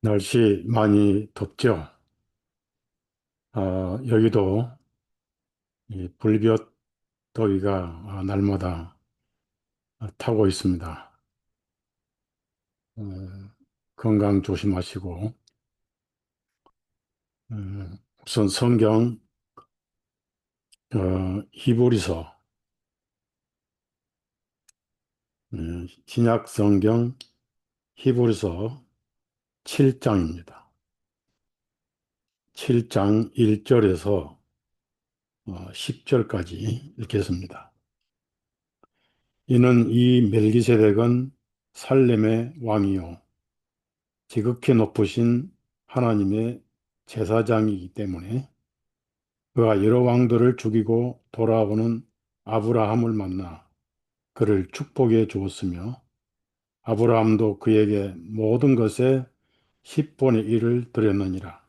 날씨 많이 덥죠? 여기도 이 불볕 더위가 날마다 타고 있습니다. 어, 건강 조심하시고, 어, 우선 성경 히브리서, 신약 성경 히브리서 7장입니다. 7장 1절에서 10절까지 읽겠습니다. 이는 이 멜기세덱은 살렘의 왕이요 지극히 높으신 하나님의 제사장이기 때문에 그가 여러 왕들을 죽이고 돌아오는 아브라함을 만나 그를 축복해 주었으며 아브라함도 그에게 모든 것의 10분의 1을 드렸느니라.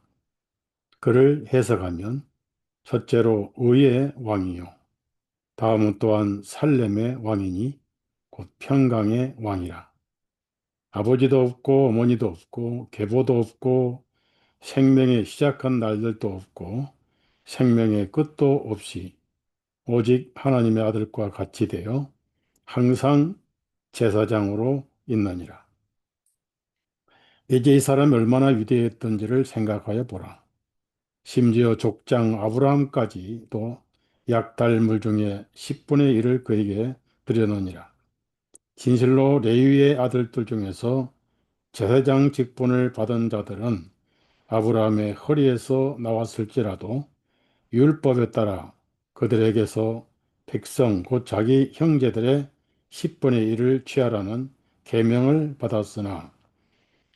그를 해석하면 첫째로 의의 왕이요 다음은 또한 살렘의 왕이니 곧 평강의 왕이라. 아버지도 없고 어머니도 없고 계보도 없고 생명의 시작한 날들도 없고 생명의 끝도 없이 오직 하나님의 아들과 같이 되어 항상 제사장으로 있느니라. 이제 이 사람이 얼마나 위대했던지를 생각하여 보라. 심지어 족장 아브라함까지도 약 달물 중에 10분의 1을 그에게 드려놓으니라. 진실로 레위의 아들들 중에서 제사장 직분을 받은 자들은 아브라함의 허리에서 나왔을지라도 율법에 따라 그들에게서 백성 곧 자기 형제들의 10분의 1을 취하라는 계명을 받았으나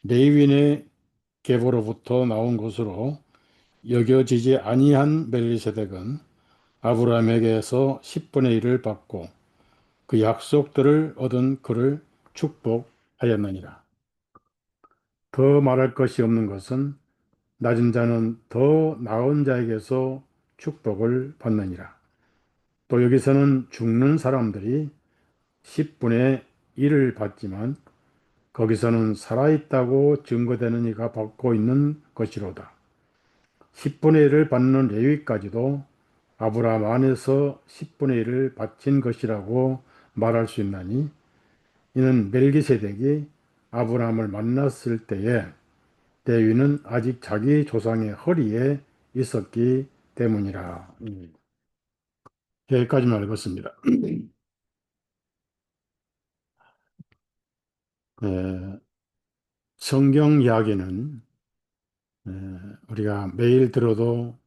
레위인의 계보로부터 나온 것으로 여겨지지 아니한 멜리세덱은 아브라함에게서 10분의 1을 받고 그 약속들을 얻은 그를 축복하였느니라. 더 말할 것이 없는 것은 낮은 자는 더 나은 자에게서 축복을 받느니라. 또 여기서는 죽는 사람들이 10분의 1을 받지만 거기서는 살아있다고 증거되는 이가 받고 있는 것이로다. 10분의 1을 받는 레위까지도 아브라함 안에서 10분의 1을 바친 것이라고 말할 수 있나니 이는 멜기세덱이 아브라함을 만났을 때에 레위는 아직 자기 조상의 허리에 있었기 때문이라. 여기까지만 읽었습니다. 에, 성경 이야기는 에, 우리가 매일 들어도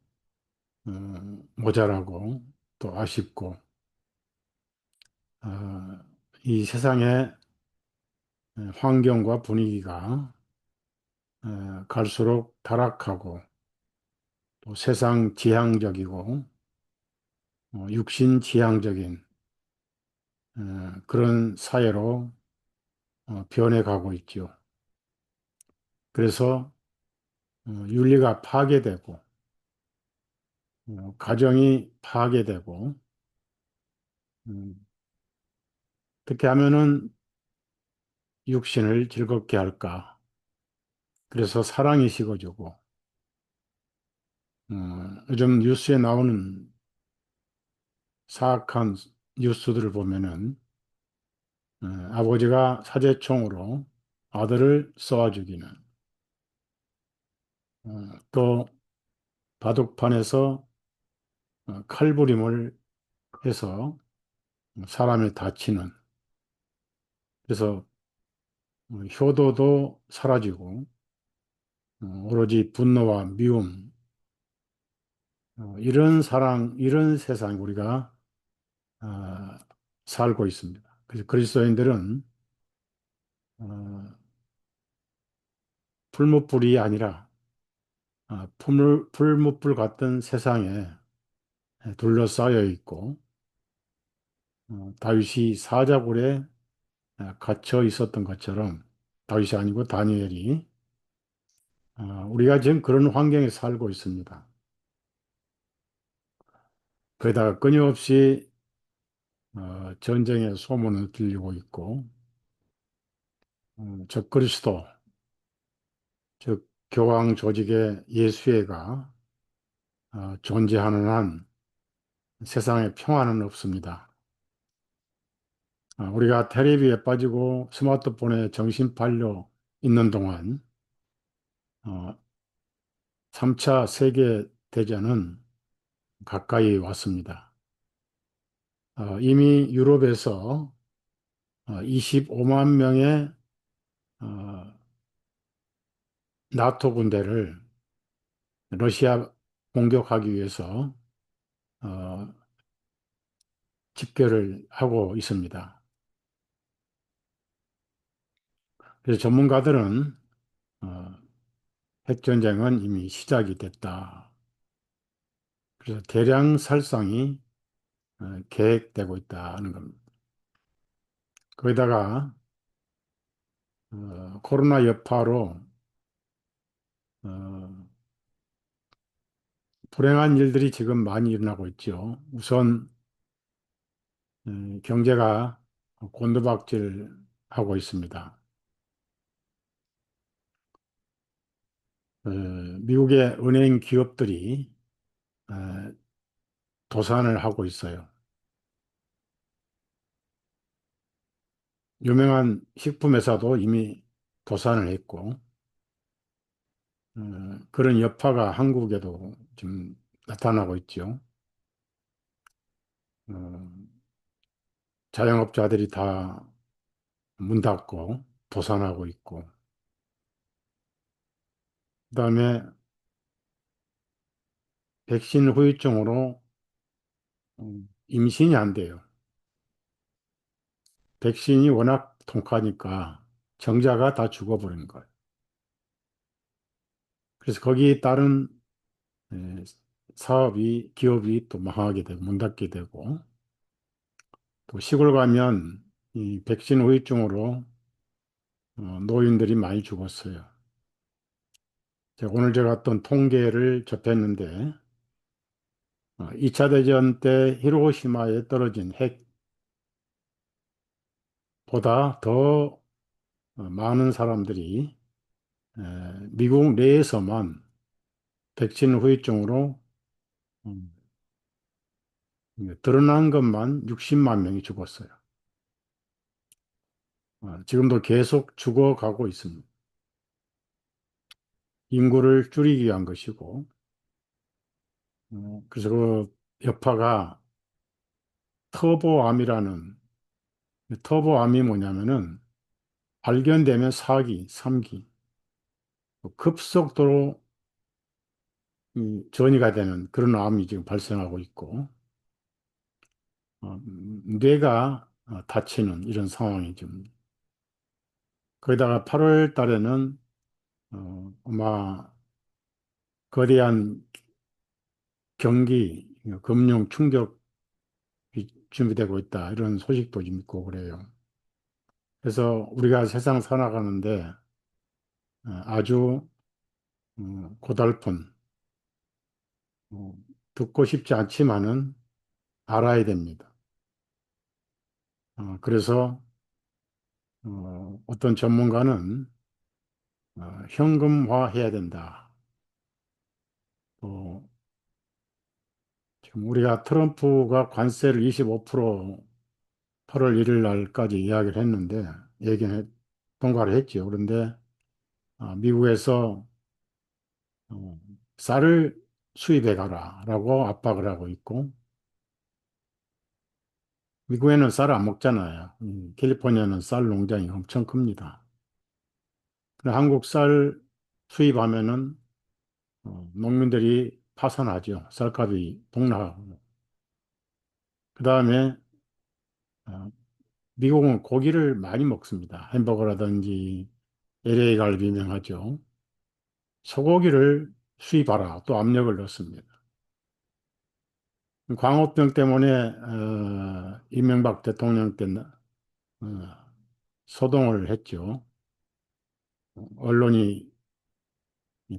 모자라고 또 아쉽고 어, 이 세상의 환경과 분위기가 갈수록 타락하고 또 세상 지향적이고 육신 지향적인 그런 사회로 변해가고 있죠. 그래서 윤리가 파괴되고 가정이 파괴되고 음, 어떻게 하면은 육신을 즐겁게 할까? 그래서 사랑이 식어지고 요즘 뉴스에 나오는 사악한 뉴스들을 보면은 아버지가 사제총으로 아들을 쏘아 죽이는 또 바둑판에서 칼부림을 해서 사람이 다치는 그래서 효도도 사라지고 오로지 분노와 미움 이런 사랑 이런 세상 우리가 어, 살고 있습니다. 그래서 그리스도인들은 어, 풀무불이 아니라 풀무불 같은 세상에 둘러싸여 있고 다윗이 사자굴에 갇혀 있었던 것처럼 다윗이 아니고 다니엘이 우리가 지금 그런 환경에 살고 있습니다. 거기다가 끊임없이 전쟁의 소문을 들리고 있고 적그리스도 즉 교황 조직의 예수회가 존재하는 한 세상에 평화는 없습니다. 우리가 테레비에 빠지고 스마트폰에 정신 팔려 있는 동안 3차 세계 대전은 가까이 왔습니다. 이미 유럽에서 25만 명의 어, 나토 군대를 러시아 공격하기 위해서 어, 집결을 하고 있습니다. 그래서 전문가들은 어, 핵전쟁은 이미 시작이 됐다. 그래서 대량 살상이 계획되고 있다는 겁니다. 거기다가 코로나 여파로 어, 불행한 일들이 지금 많이 일어나고 있죠. 우선 경제가 곤두박질하고 있습니다. 어, 미국의 은행 기업들이 어, 도산을 하고 있어요. 유명한 식품 회사도 이미 도산을 했고 그런 여파가 한국에도 좀 나타나고 있죠. 어, 자영업자들이 다 문 닫고 도산하고 있고 그다음에 백신 후유증으로 임신이 안 돼요. 백신이 워낙 독하니까 정자가 다 죽어버린 거예요. 그래서 거기에 따른 에, 사업이, 기업이 또 망하게 되고, 문 닫게 되고, 또 시골 가면 이 백신 후유증으로 노인들이 많이 죽었어요. 오늘 제가 어떤 통계를 접했는데, 2차 대전 때 히로시마에 떨어진 핵보다 더 많은 사람들이 에, 미국 내에서만 백신 후유증으로 음, 드러난 것만 60만 명이 죽었어요. 지금도 계속 죽어가고 있습니다. 인구를 줄이기 위한 것이고, 그래서 그 여파가 터보암이라는, 터보암이 뭐냐면은 발견되면 4기, 3기, 급속도로 전이가 되는 그런 암이 지금 발생하고 있고, 뇌가 다치는 이런 상황이 지금. 거기다가 8월 달에는 아마 거대한 경기, 금융 충격이 준비되고 있다. 이런 소식도 좀 있고 그래요. 그래서 우리가 세상 살아가는데 아주 고달픈, 어, 듣고 싶지 않지만은 알아야 됩니다. 그래서 어떤 전문가는 현금화해야 된다. 또 지금 우리가 트럼프가 관세를 25% 8월 1일 날까지 이야기를 했는데 통과를 했죠. 그런데 미국에서 어, 쌀을 수입해 가라라고 압박을 하고 있고 미국에는 쌀을 안 먹잖아요. 캘리포니아는 쌀 농장이 엄청 큽니다. 근데 한국 쌀 수입하면은 농민들이 파산하죠. 쌀값이 폭락하고. 그다음에 어, 미국은 고기를 많이 먹습니다. 햄버거라든지 LA 갈비 유명하죠. 소고기를 수입하라 또 압력을 넣습니다. 광우병 때문에 이명박 대통령 때 소동을 했죠. 언론이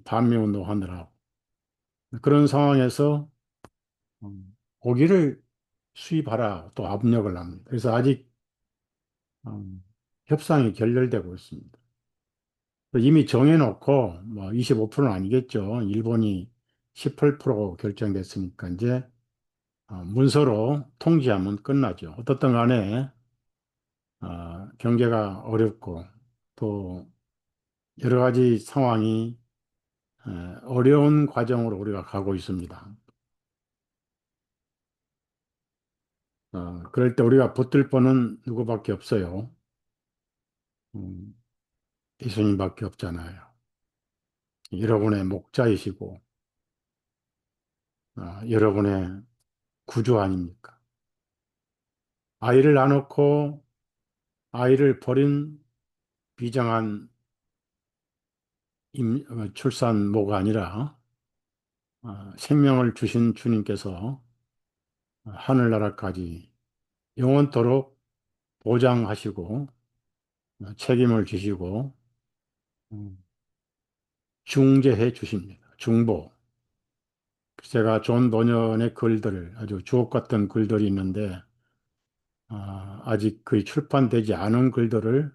반미운동 하느라 그런 상황에서 고기를 수입하라 또 압력을 합니다. 그래서 아직 협상이 결렬되고 있습니다. 이미 정해놓고 뭐 25%는 아니겠죠. 일본이 18% 결정됐으니까 이제 문서로 통지하면 끝나죠. 어떻든 간에 경제가 어렵고 또 여러 가지 상황이 어려운 과정으로 우리가 가고 있습니다. 그럴 때 우리가 붙들 분은 누구밖에 없어요. 음, 예수님밖에 없잖아요. 여러분의 목자이시고 여러분의 구주 아닙니까? 아이를 안놓고 아이를 버린 비정한 출산모가 아니라 생명을 주신 주님께서 하늘나라까지 영원토록 보장하시고 책임을 지시고 음, 중재해 주십니다. 중보. 제가 존 노년의 글들, 아주 주옥 같은 글들이 있는데 아직 거의 출판되지 않은 글들을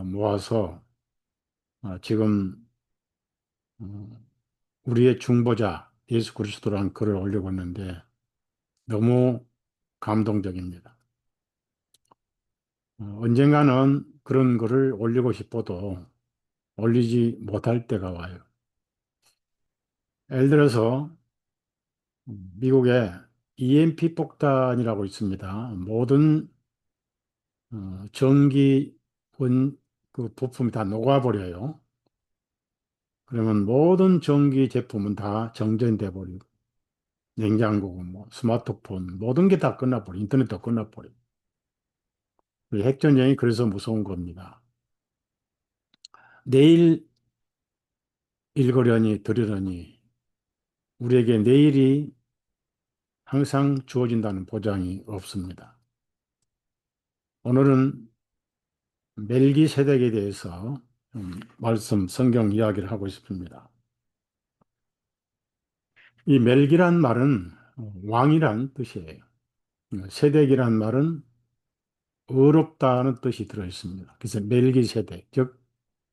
모아서 지금 음, 우리의 중보자 예수 그리스도라는 글을 올리고 있는데 너무 감동적입니다. 언젠가는 그런 글을 올리고 싶어도 올리지 못할 때가 와요. 예를 들어서 미국에 EMP 폭탄이라고 있습니다. 모든 전기 그 부품이 다 녹아버려요. 그러면 모든 전기 제품은 다 정전돼 버리고 냉장고, 뭐 스마트폰 모든 게 다 끝나버려. 인터넷도 끝나버려. 핵전쟁이 그래서 무서운 겁니다. 내일 읽으려니 들으려니 우리에게 내일이 항상 주어진다는 보장이 없습니다. 오늘은 멜기세덱에 대해서 말씀, 성경 이야기를 하고 싶습니다. 이 멜기란 말은 왕이란 뜻이에요. 세덱이란 말은 의롭다는 뜻이 들어 있습니다. 그래서 멜기세덱, 즉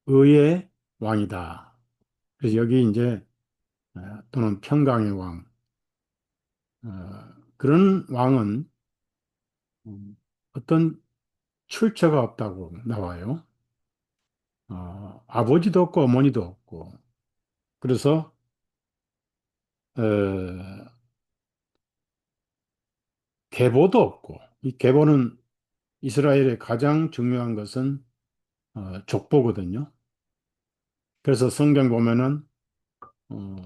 의의 왕이다. 그래서 여기 이제 또는 평강의 왕, 그런 왕은 어떤 출처가 없다고 나와요. 아버지도 없고 어머니도 없고 그래서 어, 계보도 없고 이 계보는 이스라엘의 가장 중요한 것은 족보거든요. 그래서 성경 보면은 어,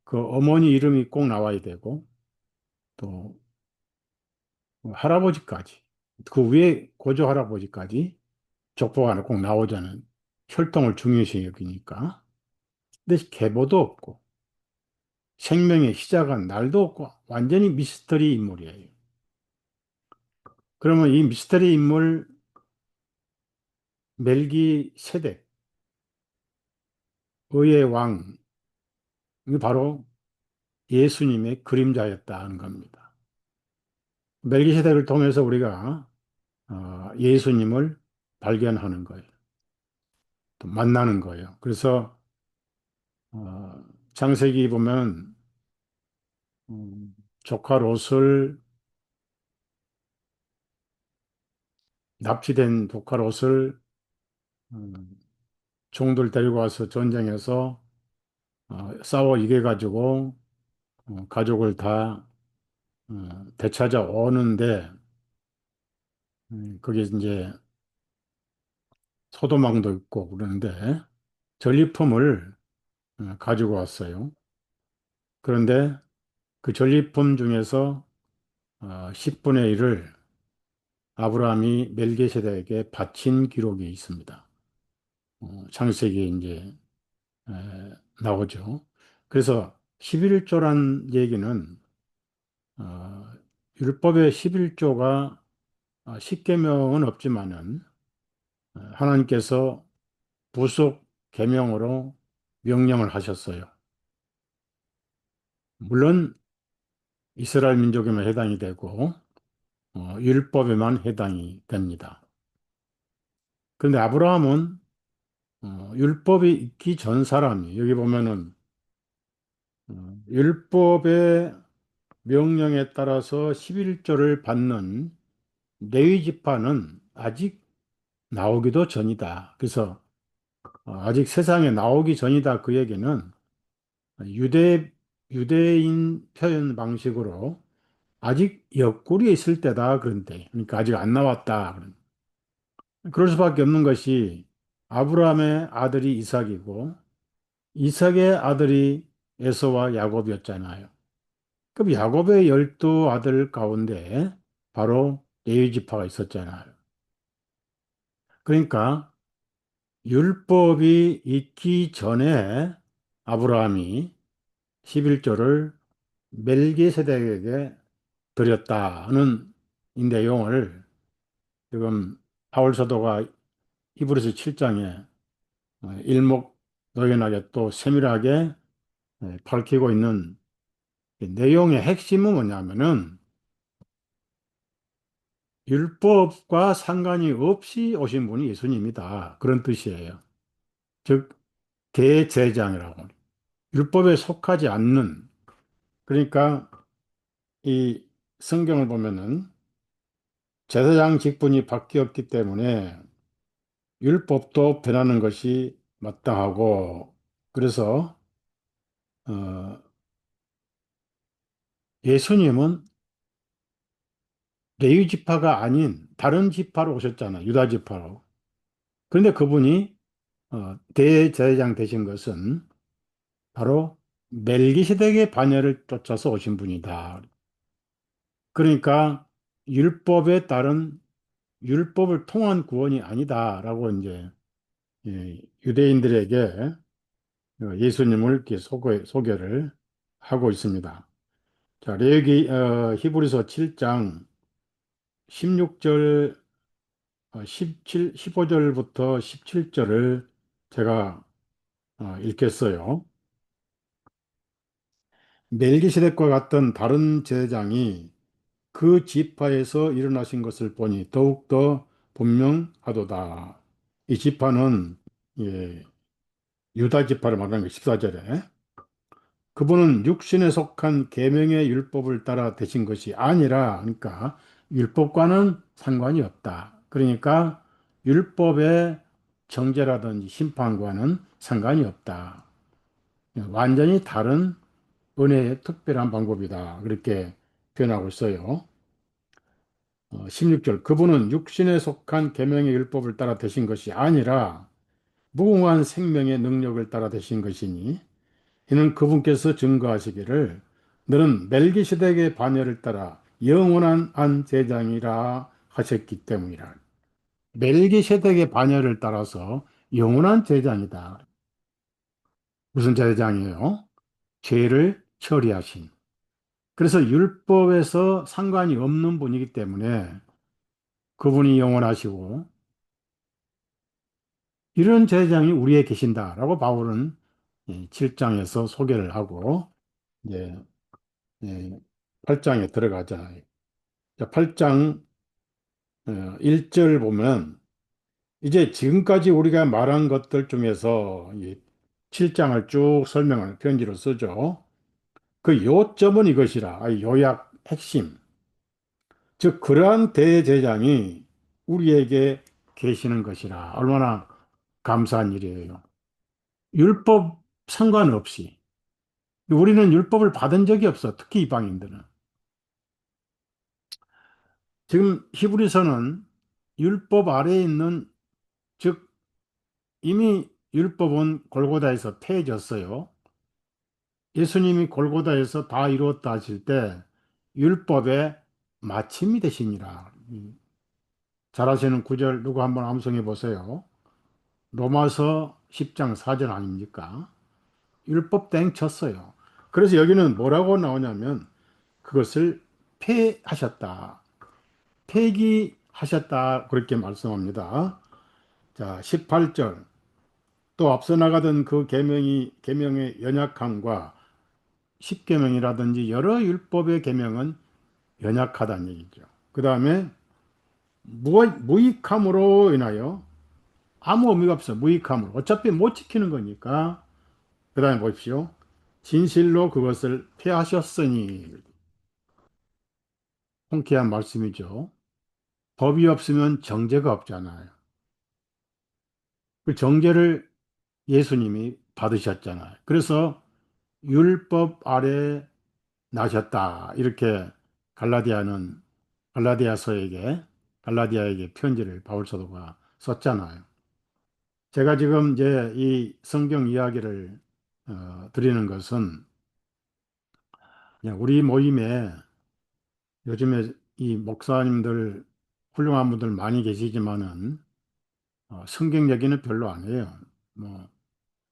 그 어머니 이름이 꼭 나와야 되고 또 할아버지까지 그 위에 고조 할아버지까지 족보가 하나 꼭 나오자는 혈통을 중요시 여기니까 근데 계보도 없고 생명의 시작은 날도 없고 완전히 미스터리 인물이에요. 그러면 이 미스터리 인물 멜기세덱 의의 왕이 바로 예수님의 그림자였다 하는 겁니다. 멜기세덱을 통해서 우리가 예수님을 발견하는 거예요. 또 만나는 거예요. 그래서 창세기 보면 조카 롯을 납치된 조카 롯을 음, 종들 데리고 와서 전쟁에서 싸워 이겨가지고 가족을 다 되찾아 오는데 거기 이제 소도망도 있고 그러는데 전리품을 가지고 왔어요. 그런데 그 전리품 중에서 10분의 1을 아브라함이 멜기세덱에게 바친 기록이 있습니다. 창세기에 이제 나오죠. 그래서 11조란 얘기는 어, 율법의 11조가 10계명은 없지만은 하나님께서 부속 계명으로 명령을 하셨어요. 물론 이스라엘 민족에만 해당이 되고 율법에만 해당이 됩니다. 그런데 아브라함은 율법이 있기 전 사람이 여기 보면은 율법의 명령에 따라서 11조를 받는 레위 지파는 아직 나오기도 전이다. 그래서 아직 세상에 나오기 전이다. 그 얘기는 유대 유대인 표현 방식으로 아직 옆구리에 있을 때다. 그런데 그러니까 아직 안 나왔다. 그럴 수밖에 없는 것이 아브라함의 아들이 이삭이고 이삭의 아들이 에서와 야곱이었잖아요. 그럼 야곱의 12아들 가운데 바로 레위 지파가 있었잖아요. 그러니까 율법이 있기 전에 아브라함이 11조를 멜기세덱에게 드렸다는 이 내용을 지금 바울 사도가 히브리서 7장에 일목요연하게 또 세밀하게 밝히고 있는 이 내용의 핵심은 뭐냐면은 율법과 상관이 없이 오신 분이 예수님이다. 그런 뜻이에요. 즉, 대제사장이라고. 율법에 속하지 않는, 그러니까 이 성경을 보면은 제사장 직분이 바뀌었기 때문에 율법도 변하는 것이 마땅하고, 그래서 어, 예수님은 레위 지파가 아닌 다른 지파로 오셨잖아요. 유다 지파로. 그런데 그분이 대제사장 되신 것은 바로 멜기세덱의 반열을 쫓아서 오신 분이다. 그러니까 율법에 따른 율법을 통한 구원이 아니다라고 이제 유대인들에게 예수님을 이렇게 소개를 하고 있습니다. 자, 레위기 히브리서 7장 16절 15절부터 17절을 제가 읽겠어요. 멜기세덱과 같던 다른 제사장이 그 지파에서 일어나신 것을 보니 더욱더 분명하도다. 이 지파는 예, 유다 지파를 말하는 거 14절에 그분은 육신에 속한 계명의 율법을 따라 되신 것이 아니라 그러니까 율법과는 상관이 없다. 그러니까 율법의 정죄라든지 심판과는 상관이 없다. 완전히 다른 은혜의 특별한 방법이다. 그렇게 표현하고 있어요. 16절 그분은 육신에 속한 계명의 율법을 따라 되신 것이 아니라 무궁한 생명의 능력을 따라 되신 것이니 이는 그분께서 증거하시기를 너는 멜기세덱의 반열을 따라 영원한 한 제장이라 하셨기 때문이라. 멜기세덱의 반열을 따라서 영원한 제장이다. 무슨 제장이에요? 죄를 처리하신. 그래서 율법에서 상관이 없는 분이기 때문에 그분이 영원하시고 이런 제사장이 우리에 계신다라고 바울은 7장에서 소개를 하고 이제 8장에 들어가잖아요. 8장 1절 보면 이제 지금까지 우리가 말한 것들 중에서 이 7장을 쭉 설명을 편지로 쓰죠. 그 요점은 이것이라. 요약 핵심. 즉 그러한 대제사장이 우리에게 계시는 것이라. 얼마나 감사한 일이에요. 율법 상관없이. 우리는 율법을 받은 적이 없어. 특히 이방인들은. 지금 히브리서는 율법 아래에 있는, 즉, 이미 율법은 골고다에서 폐해졌어요. 예수님이 골고다에서 다 이루었다 하실 때 율법의 마침이 되시니라. 잘 아시는 구절 누구 한번 암송해 보세요. 로마서 10장 4절 아닙니까? 율법 땡 쳤어요. 그래서 여기는 뭐라고 나오냐면 그것을 폐하셨다. 폐기하셨다. 그렇게 말씀합니다. 자, 18절. 또 앞서 나가던 그 계명의 연약함과 십계명이라든지 여러 율법의 계명은 연약하다는 얘기죠. 그 다음에 무익함으로 인하여 아무 의미가 없어. 무익함으로. 어차피 못 지키는 거니까. 그 다음에 보십시오. 진실로 그것을 폐하셨으니. 통쾌한 말씀이죠. 법이 없으면 정죄가 없잖아요. 그 정죄를 예수님이 받으셨잖아요. 그래서 율법 아래 나셨다. 이렇게 갈라디아는 갈라디아서에게 갈라디아에게 편지를 바울 사도가 썼잖아요. 제가 지금 이제 이 성경 이야기를 드리는 것은 그냥 우리 모임에 요즘에 이 목사님들 훌륭한 분들 많이 계시지만은 성경 얘기는 별로 안 해요. 뭐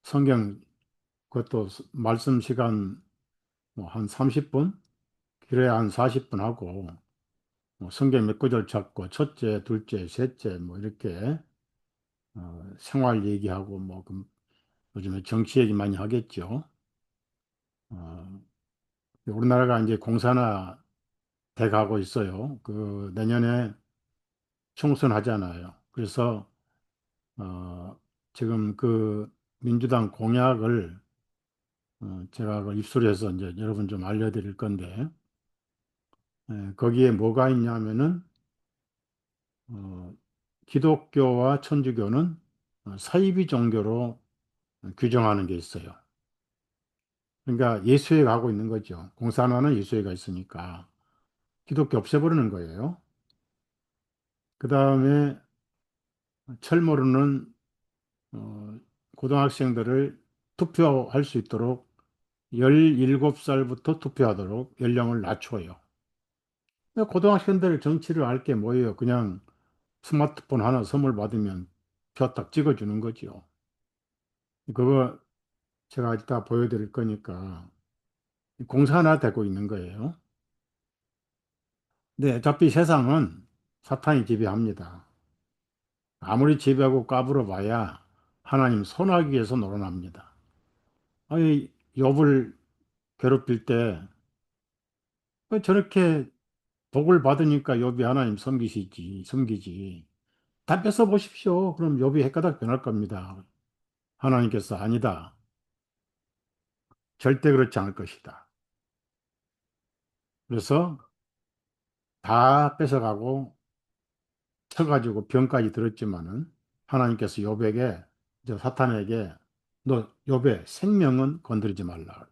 성경 그것도 말씀 시간 뭐 한 30분, 길어야 한 40분 하고 뭐 성경 몇 구절 찾고 첫째, 둘째, 셋째 뭐 이렇게 생활 얘기하고 뭐 요즘에 정치 얘기 많이 하겠죠. 어, 우리나라가 이제 공산화 돼 가고 있어요. 그 내년에 총선 하잖아요. 그래서 지금 그 민주당 공약을 제가 그 입수해서 이제 여러분 좀 알려드릴 건데 거기에 뭐가 있냐면은 어, 기독교와 천주교는 사이비 종교로 규정하는 게 있어요. 그러니까 예수에 가고 있는 거죠. 공산화는 예수에 가 있으니까 기독교 없애버리는 거예요. 그 다음에 철모르는 어, 고등학생들을 투표할 수 있도록 17살부터 투표하도록 연령을 낮춰요. 고등학생들 정치를 알 게 뭐예요? 그냥 스마트폰 하나 선물 받으면 표 딱 찍어주는 거죠. 그거 제가 이따 보여드릴 거니까 공산화 되고 있는 거예요. 네, 어차피 세상은 사탄이 지배합니다. 아무리 지배하고 까불어 봐야 하나님 선하기 위해서 놀아납니다. 아니, 욥을 괴롭힐 때 저렇게 복을 받으니까 욥이 하나님 섬기지. 다 뺏어 보십시오. 그럼 욥이 핵가닥 변할 겁니다. 하나님께서 아니다. 절대 그렇지 않을 것이다. 그래서 다 뺏어가고 쳐가지고 병까지 들었지만은 하나님께서 욥에게 저 사탄에게 너 욥의 생명은 건드리지 말라.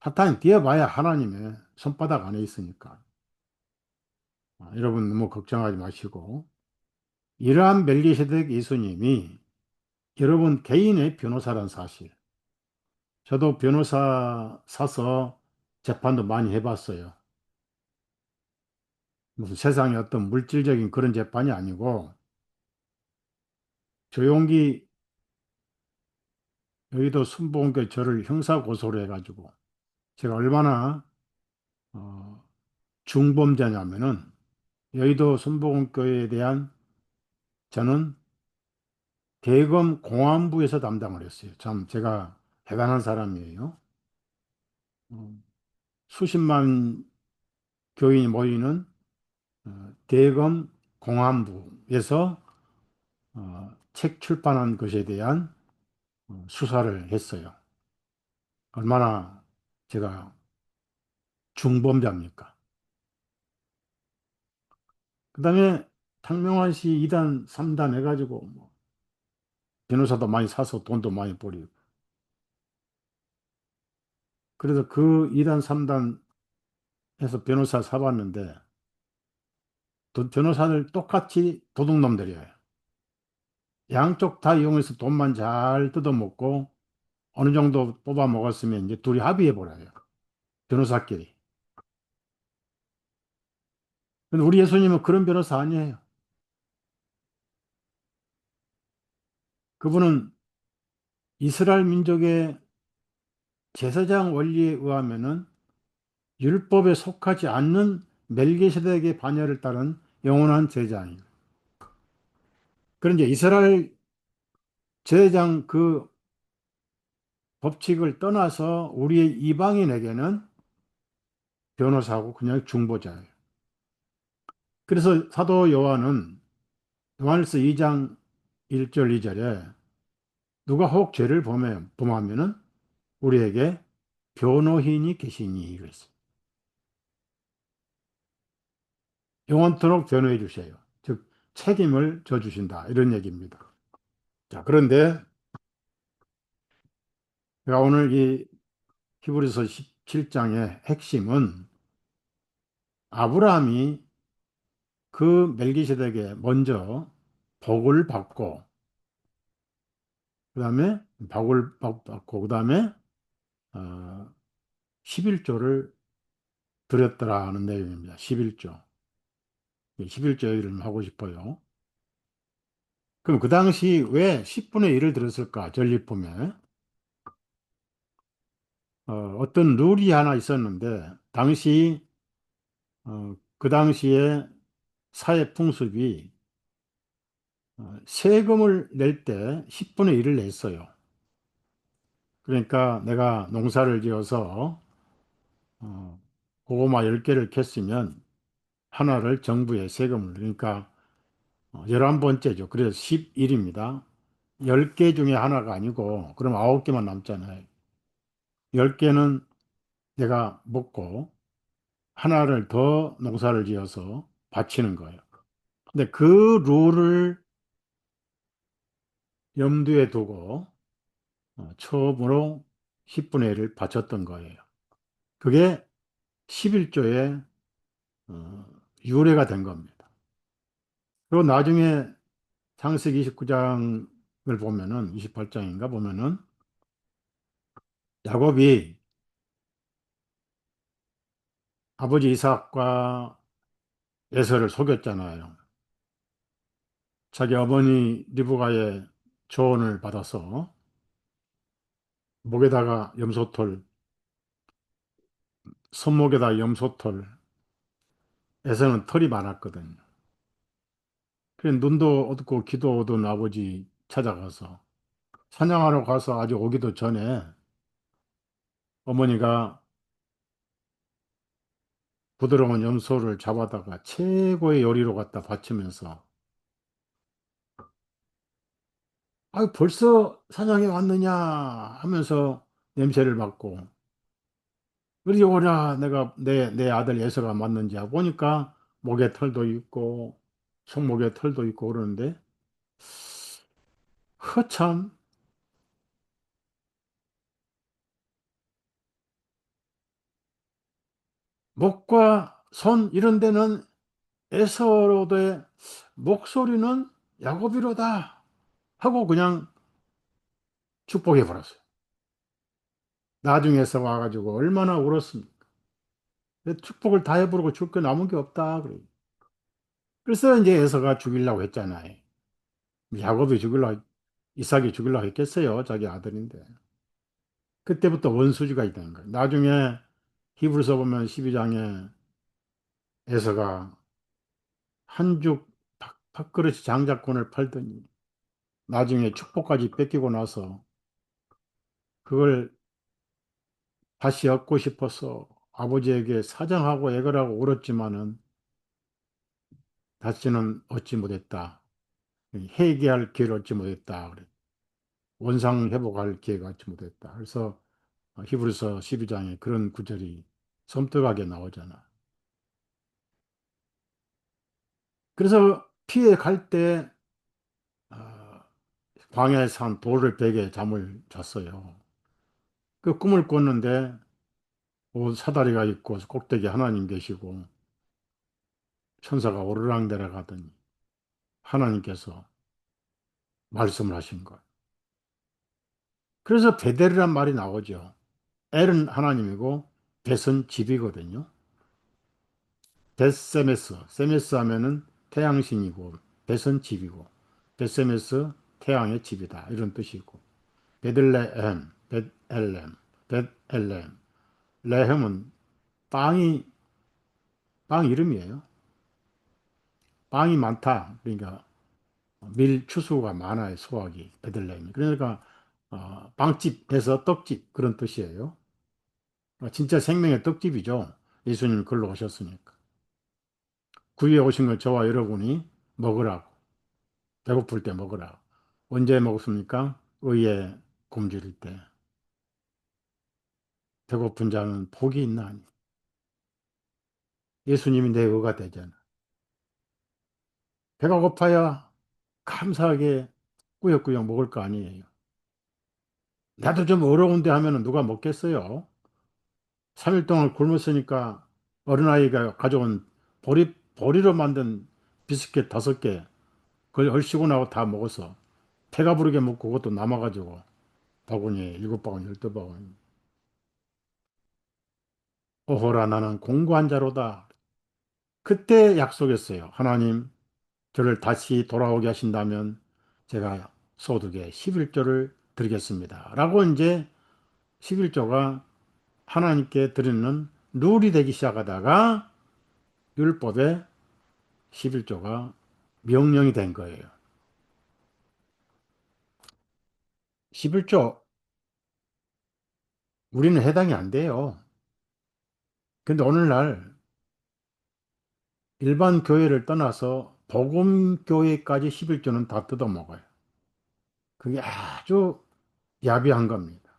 사탄이 뛰어봐야 하나님의 손바닥 안에 있으니까. 여러분 너무 걱정하지 마시고 이러한 멜기세덱 예수님이 여러분 개인의 변호사란 사실. 저도 변호사 사서 재판도 많이 해봤어요. 무슨 세상에 어떤 물질적인 그런 재판이 아니고 조용기 여의도 순복음교회 저를 형사 고소를 해가지고 제가 얼마나 어, 중범죄냐면은 여의도 순복음교회에 대한 저는 대검 공안부에서 담당을 했어요. 참 제가 대단한 사람이에요. 어, 수십만 교인이 모이는 대검 공안부에서 책 출판한 것에 대한 수사를 했어요. 얼마나 제가 중범죄입니까? 그다음에 탕명환 씨 2단, 3단 해가지고 뭐 변호사도 많이 사서 돈도 많이 버리고. 그래서 그 2단, 3단 해서 변호사 사봤는데 변호사들 똑같이 도둑놈들이에요. 양쪽 다 이용해서 돈만 잘 뜯어먹고 어느 정도 뽑아 먹었으면 이제 둘이 합의해 버려요. 변호사끼리. 근데 우리 예수님은 그런 변호사 아니에요. 그분은 이스라엘 민족의 제사장 원리에 의하면은 율법에 속하지 않는 멜기세덱의 반열을 따른 영원한 제사장이에요. 그런데 이스라엘 제사장 그 법칙을 떠나서 우리의 이방인에게는 변호사하고 그냥 중보자예요. 그래서 사도 요한은 요한일서 2장 1절, 2절에 누가 혹 죄를 범하면은 우리에게 변호인이 계시니 그랬어요. 영원토록 변호해 주세요. 즉 책임을 져 주신다 이런 얘기입니다. 자, 그런데 제가 오늘 이 히브리서 17장의 핵심은 아브라함이 그 멜기세덱에 먼저 복을 받고 그다음에 받고 그다음에 어, 11조를 드렸더라는 내용입니다. 11조. 11조 얘기를 하고 싶어요. 그럼 그 당시 왜 10분의 1을 들었을까? 전리품에. 어떤 룰이 하나 있었는데, 그 당시에 사회 풍습이 세금을 낼 때 10분의 1을 냈어요. 그러니까 내가 농사를 지어서 어, 고구마 10개를 캤으면 하나를 정부에 세금을, 그러니까 11번째죠. 그래서 11입니다. 10개 중에 하나가 아니고, 그럼 9개만 남잖아요. 10개는 내가 먹고, 하나를 더 농사를 지어서 바치는 거예요. 근데 그 룰을 염두에 두고, 처음으로 10분의 1을 바쳤던 거예요. 그게 11조의 유래가 된 겁니다. 그리고 나중에 창세기 29장을 보면은, 28장인가 보면은, 야곱이 아버지 이삭과 에서를 속였잖아요. 자기 어머니 리브가의 조언을 받아서 목에다가 염소털, 손목에다 염소털, 에서는 털이 많았거든요. 그래 눈도 어둡고 귀도 어두운 아버지 찾아가서 사냥하러 가서 아직 오기도 전에 어머니가 부드러운 염소를 잡아다가 최고의 요리로 갖다 바치면서 아 벌써 사냥해 왔느냐 하면서 냄새를 맡고 그리 오랴 내가 내 아들 예서가 맞는지 하고 보니까 목에 털도 있고 손목에 털도 있고 그러는데 허참 목과 손 이런 데는 에서로되 목소리는 야곱이로다 하고 그냥 축복해 버렸어요. 나중에 에서 와가지고 얼마나 울었습니까? 내 축복을 다 해버리고 줄 거 남은 게 없다. 그래. 그래서 이제 에서가 죽이려고 했잖아요. 야곱이 죽이려고, 이삭이 죽이려고 했겠어요. 자기 아들인데. 그때부터 원수지가 있다는 거예요. 나중에 히브리서 보면 12장에 에서가 한죽 밥그릇 장자권을 팔더니 나중에 축복까지 뺏기고 나서 그걸 다시 얻고 싶어서 아버지에게 사정하고 애걸하고 울었지만은 다시는 얻지 못했다. 회개할 기회를 얻지 못했다. 그래. 원상 회복할 기회가 얻지 못했다. 그래서 히브리서 12장에 그런 구절이 섬뜩하게 나오잖아. 그래서 피해 갈때 광야에 산 돌을 베개 잠을 잤어요. 그 꿈을 꿨는데 사다리가 있고 꼭대기 하나님 계시고 천사가 오르락 내려가더니 하나님께서 말씀을 하신 것. 그래서 베델이란 말이 나오죠. 엘은 하나님이고 벳은 집이거든요. 벳세메스, 세메스 하면은 태양신이고 벳은 집이고 벳세메스 태양의 집이다 이런 뜻이고 베들레헴, 벳엘렘, 벳엘렘, 레헴은 빵이 빵 이름이에요. 빵이 많다. 그러니까 밀 추수가 많아요. 수확이 베들레헴이. 그러니까 빵집에서 떡집 그런 뜻이에요. 진짜 생명의 떡집이죠. 예수님 글로 오셨으니까. 구유에 오신 걸 저와 여러분이 먹으라고. 배고플 때 먹으라고. 언제 먹습니까? 의에 굶주릴 때. 배고픈 자는 복이 있나니. 예수님이 내 의가 되잖아. 배가 고파야 감사하게 꾸역꾸역 먹을 거 아니에요. 나도 좀 어려운데 하면은 누가 먹겠어요? 3일 동안 굶었으니까 어린아이가 가져온 보리로 만든 비스켓 5개, 그걸 얼씨구 나고 다 먹어서 배가 부르게 먹고 그것도 남아가지고 바구니에 7바구니, 12바구니. 오호라 나는 공고한 자로다. 그때 약속했어요. 하나님, 저를 다시 돌아오게 하신다면 제가 소득의 11조를 드리겠습니다. 라고 이제 11조가 하나님께 드리는 룰이 되기 시작하다가 율법의 11조가 명령이 된 거예요. 11조, 우리는 해당이 안 돼요. 근데 오늘날 일반 교회를 떠나서 복음 교회까지 11조는 다 뜯어먹어요. 그게 아주 야비한 겁니다.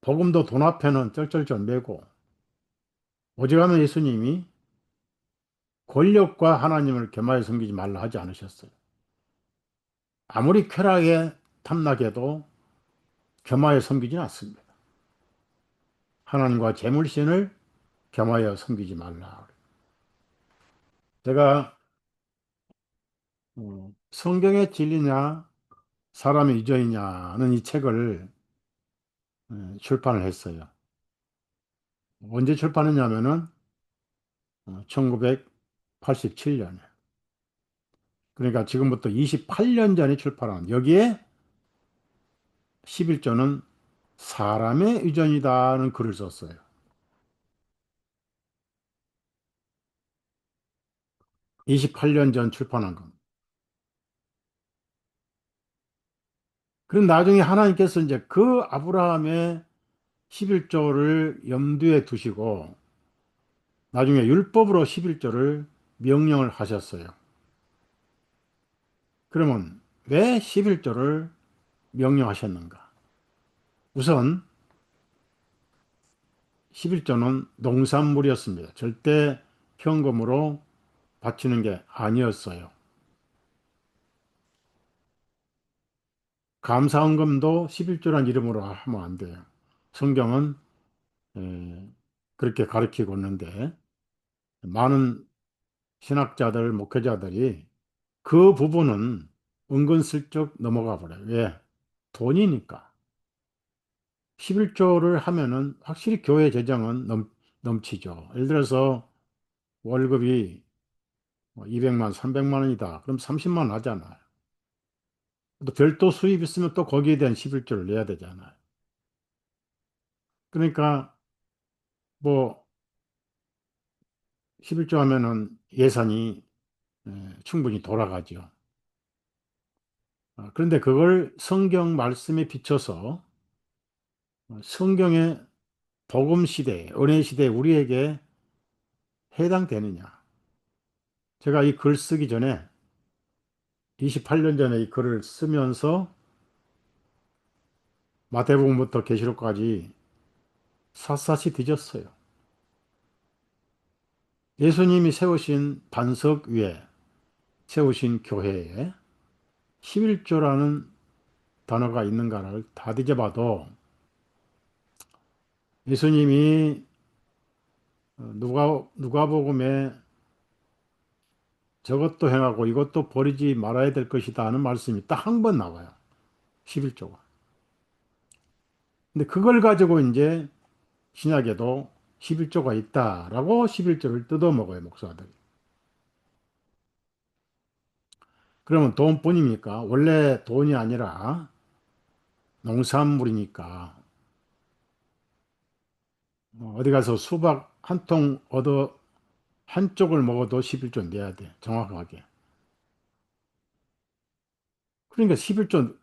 복음도 돈 앞에는 쩔쩔쩔 매고 오직하면 예수님이 권력과 하나님을 겸하여 섬기지 말라 하지 않으셨어요. 아무리 쾌락에 탐락해도 겸하여 섬기지는 않습니다. 하나님과 재물신을 겸하여 섬기지 말라. 제가 성경의 진리냐 사람의 유전이냐는 이 책을 출판을 했어요. 언제 출판했냐면은 1987년에. 그러니까 지금부터 28년 전에 출판한 여기에 11조는 사람의 유전이다는 글을 썼어요. 28년 전 출판한 겁니다. 그럼 나중에 하나님께서 이제 그 아브라함의 11조를 염두에 두시고 나중에 율법으로 11조를 명령을 하셨어요. 그러면 왜 11조를 명령하셨는가? 우선 11조는 농산물이었습니다. 절대 현금으로 바치는 게 아니었어요. 감사헌금도 11조란 이름으로 하면 안 돼요. 성경은 에, 그렇게 가르치고 있는데 많은 신학자들, 목회자들이 그 부분은 은근슬쩍 넘어가 버려요. 왜? 돈이니까. 11조를 하면은 확실히 교회 재정은 넘치죠. 예를 들어서 월급이 200만, 300만 원이다. 그럼 30만 원 하잖아요. 또 별도 수입 있으면 또 거기에 대한 11조를 내야 되잖아요. 그러니까 뭐 11조 하면은 예산이 충분히 돌아가죠. 그런데 그걸 성경 말씀에 비춰서 성경의 복음 시대, 은혜 시대 우리에게 해당되느냐. 제가 이 글 쓰기 전에 28년 전에 이 글을 쓰면서 마태복음부터 계시록까지 샅샅이 뒤졌어요. 예수님이 세우신 반석 위에 세우신 교회에 11조라는 단어가 있는가를 다 뒤져봐도 예수님이 누가복음에 저것도 행하고 이것도 버리지 말아야 될 것이다 하는 말씀이 딱 한 번 나와요. 11조가. 근데 그걸 가지고 이제 신약에도 11조가 있다라고 11조를 뜯어먹어요, 목사들이. 그러면 돈뿐입니까? 원래 돈이 아니라 농산물이니까 어디 가서 수박 한 통 얻어 한쪽을 먹어도 11조 내야 돼, 정확하게. 그러니까 11조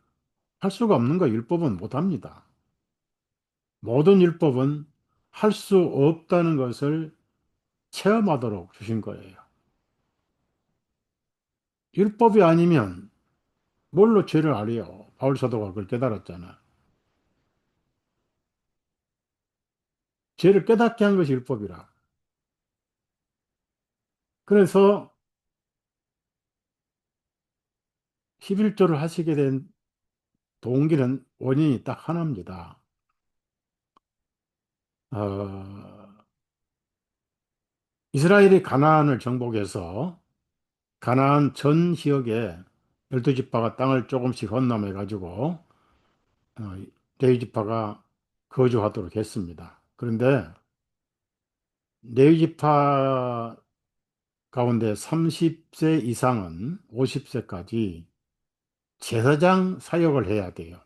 할 수가 없는 거 율법은 못 합니다. 모든 율법은 할 수 없다는 것을 체험하도록 주신 거예요. 율법이 아니면 뭘로 죄를 알아요? 바울 사도가 그걸 깨달았잖아. 죄를 깨닫게 한 것이 율법이라. 그래서 11조를 하시게 된 동기는 원인이 딱 하나입니다. 어, 이스라엘이 가나안을 정복해서 가나안 전 지역에 12지파가 땅을 조금씩 헌납해 가지고 레위 지파가 거주하도록 했습니다. 그런데 레위 지파 가운데 30세 이상은 50세까지 제사장 사역을 해야 돼요.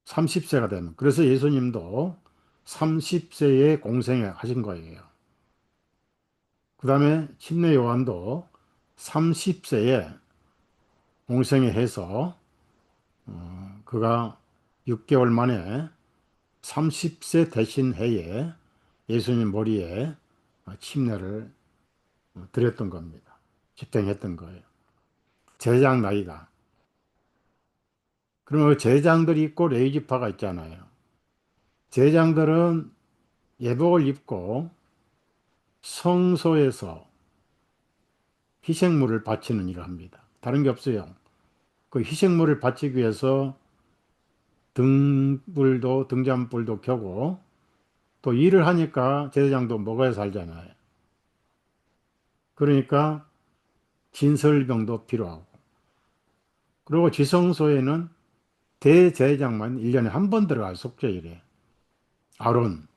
30세가 되면. 그래서 예수님도 30세에 공생에 하신 거예요. 그 다음에 침례 요한도 30세에 공생에 해서 그가 6개월 만에 30세 대신 해에 예수님 머리에 침례를 드렸던 겁니다. 집행했던 거예요. 제사장 나이가. 그러면 제사장들이 있고 레위지파가 있잖아요. 제사장들은 예복을 입고 성소에서 희생물을 바치는 일을 합니다. 다른 게 없어요. 그 희생물을 바치기 위해서 등잔불도 켜고 또 일을 하니까 제사장도 먹어야 살잖아요. 그러니까 진설병도 필요하고. 그리고 지성소에는 대제사장만 1년에 한 번 들어가요. 속죄일에. 아론.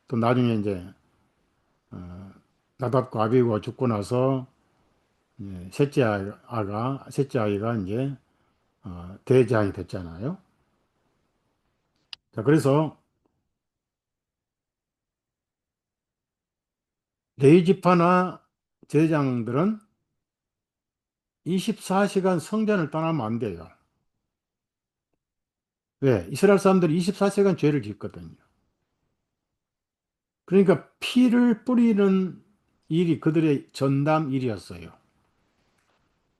또 나중에 이제 나답과 아비후가 죽고 나서 셋째 아이가 이제 대제사장이 됐잖아요. 자, 그래서 레위지파나 제사장들은 24시간 성전을 떠나면 안 돼요. 왜? 이스라엘 사람들이 24시간 죄를 짓거든요. 그러니까 피를 뿌리는 일이 그들의 전담 일이었어요.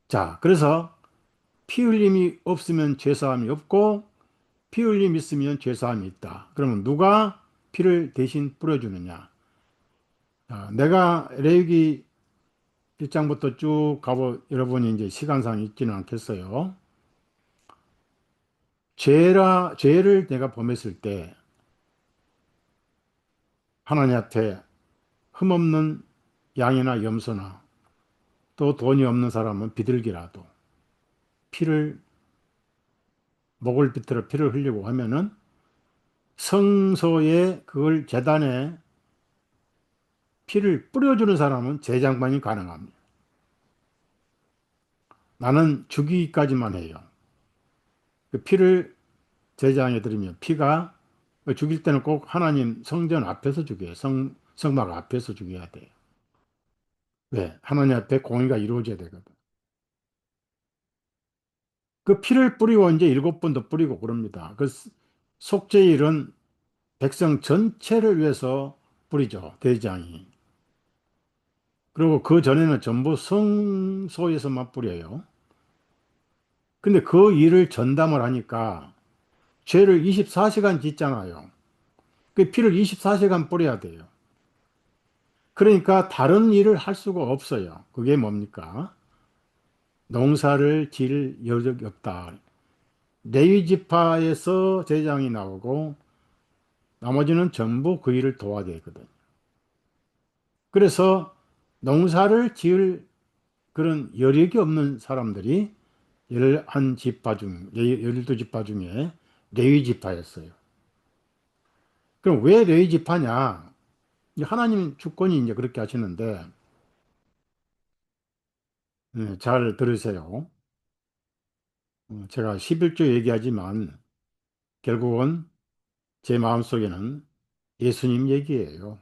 자, 그래서 피 흘림이 없으면 죄사함이 없고 피 흘림 있으면 죄사함이 있다. 그러면 누가 피를 대신 뿌려주느냐? 자, 내가 레위기 1장부터 쭉 가보 여러분이 이제 시간상 있지는 않겠어요. 죄를 내가 범했을 때 하나님 앞에 흠없는 양이나 염소나 또 돈이 없는 사람은 비둘기라도 피를 목을 비틀어 피를 흘리고 하면은 성소에 그걸 제단에 피를 뿌려주는 사람은 제장만이 가능합니다. 나는 죽이기까지만 해요. 그 피를 제장에 들이면 피가 죽일 때는 꼭 하나님 성전 앞에서 죽여요. 성막 앞에서 죽여야 돼요. 왜? 하나님 앞에 공의가 이루어져야 되거든. 그 피를 뿌리고 이제 7번 더 뿌리고 그럽니다. 그 속죄일은 백성 전체를 위해서 뿌리죠. 대장이. 그리고 그 전에는 전부 성소에서만 뿌려요. 근데 그 일을 전담을 하니까 죄를 24시간 짓잖아요. 그 피를 24시간 뿌려야 돼요. 그러니까 다른 일을 할 수가 없어요. 그게 뭡니까? 농사를 지을 여력이 없다. 레위 지파에서 제장이 나오고 나머지는 전부 그 일을 도와야 되거든. 그래서 농사를 지을 그런 여력이 없는 사람들이 11지파 중, 12지파 중에 레위 지파였어요. 그럼 왜 레위 지파냐? 하나님 주권이 이제 그렇게 하시는데, 잘 들으세요. 제가 11조 얘기하지만 결국은 제 마음속에는 예수님 얘기예요.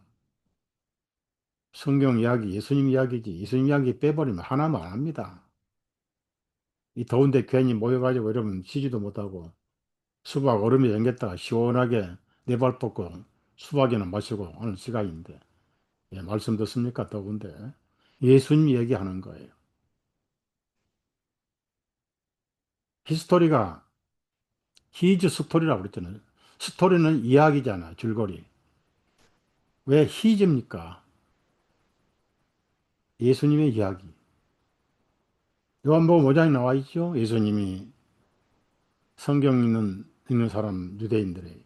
성경 이야기, 예수님 이야기지. 예수님 이야기 빼버리면 하나만 안 합니다. 이 더운데 괜히 모여가지고 여러분 쉬지도 못하고 수박 얼음에 잠겼다가 시원하게 네 발 뻗고 수박이나 마시고 하는 시간인데, 예, 말씀 듣습니까? 더운데. 예수님 얘기하는 거예요. 히스토리가 히즈 스토리라고 그랬잖아요. 스토리는 이야기잖아, 줄거리. 왜 히즈입니까? 예수님의 이야기. 요한복음 5장에 나와 있죠. 예수님이 성경 읽는 사람 유대인들에게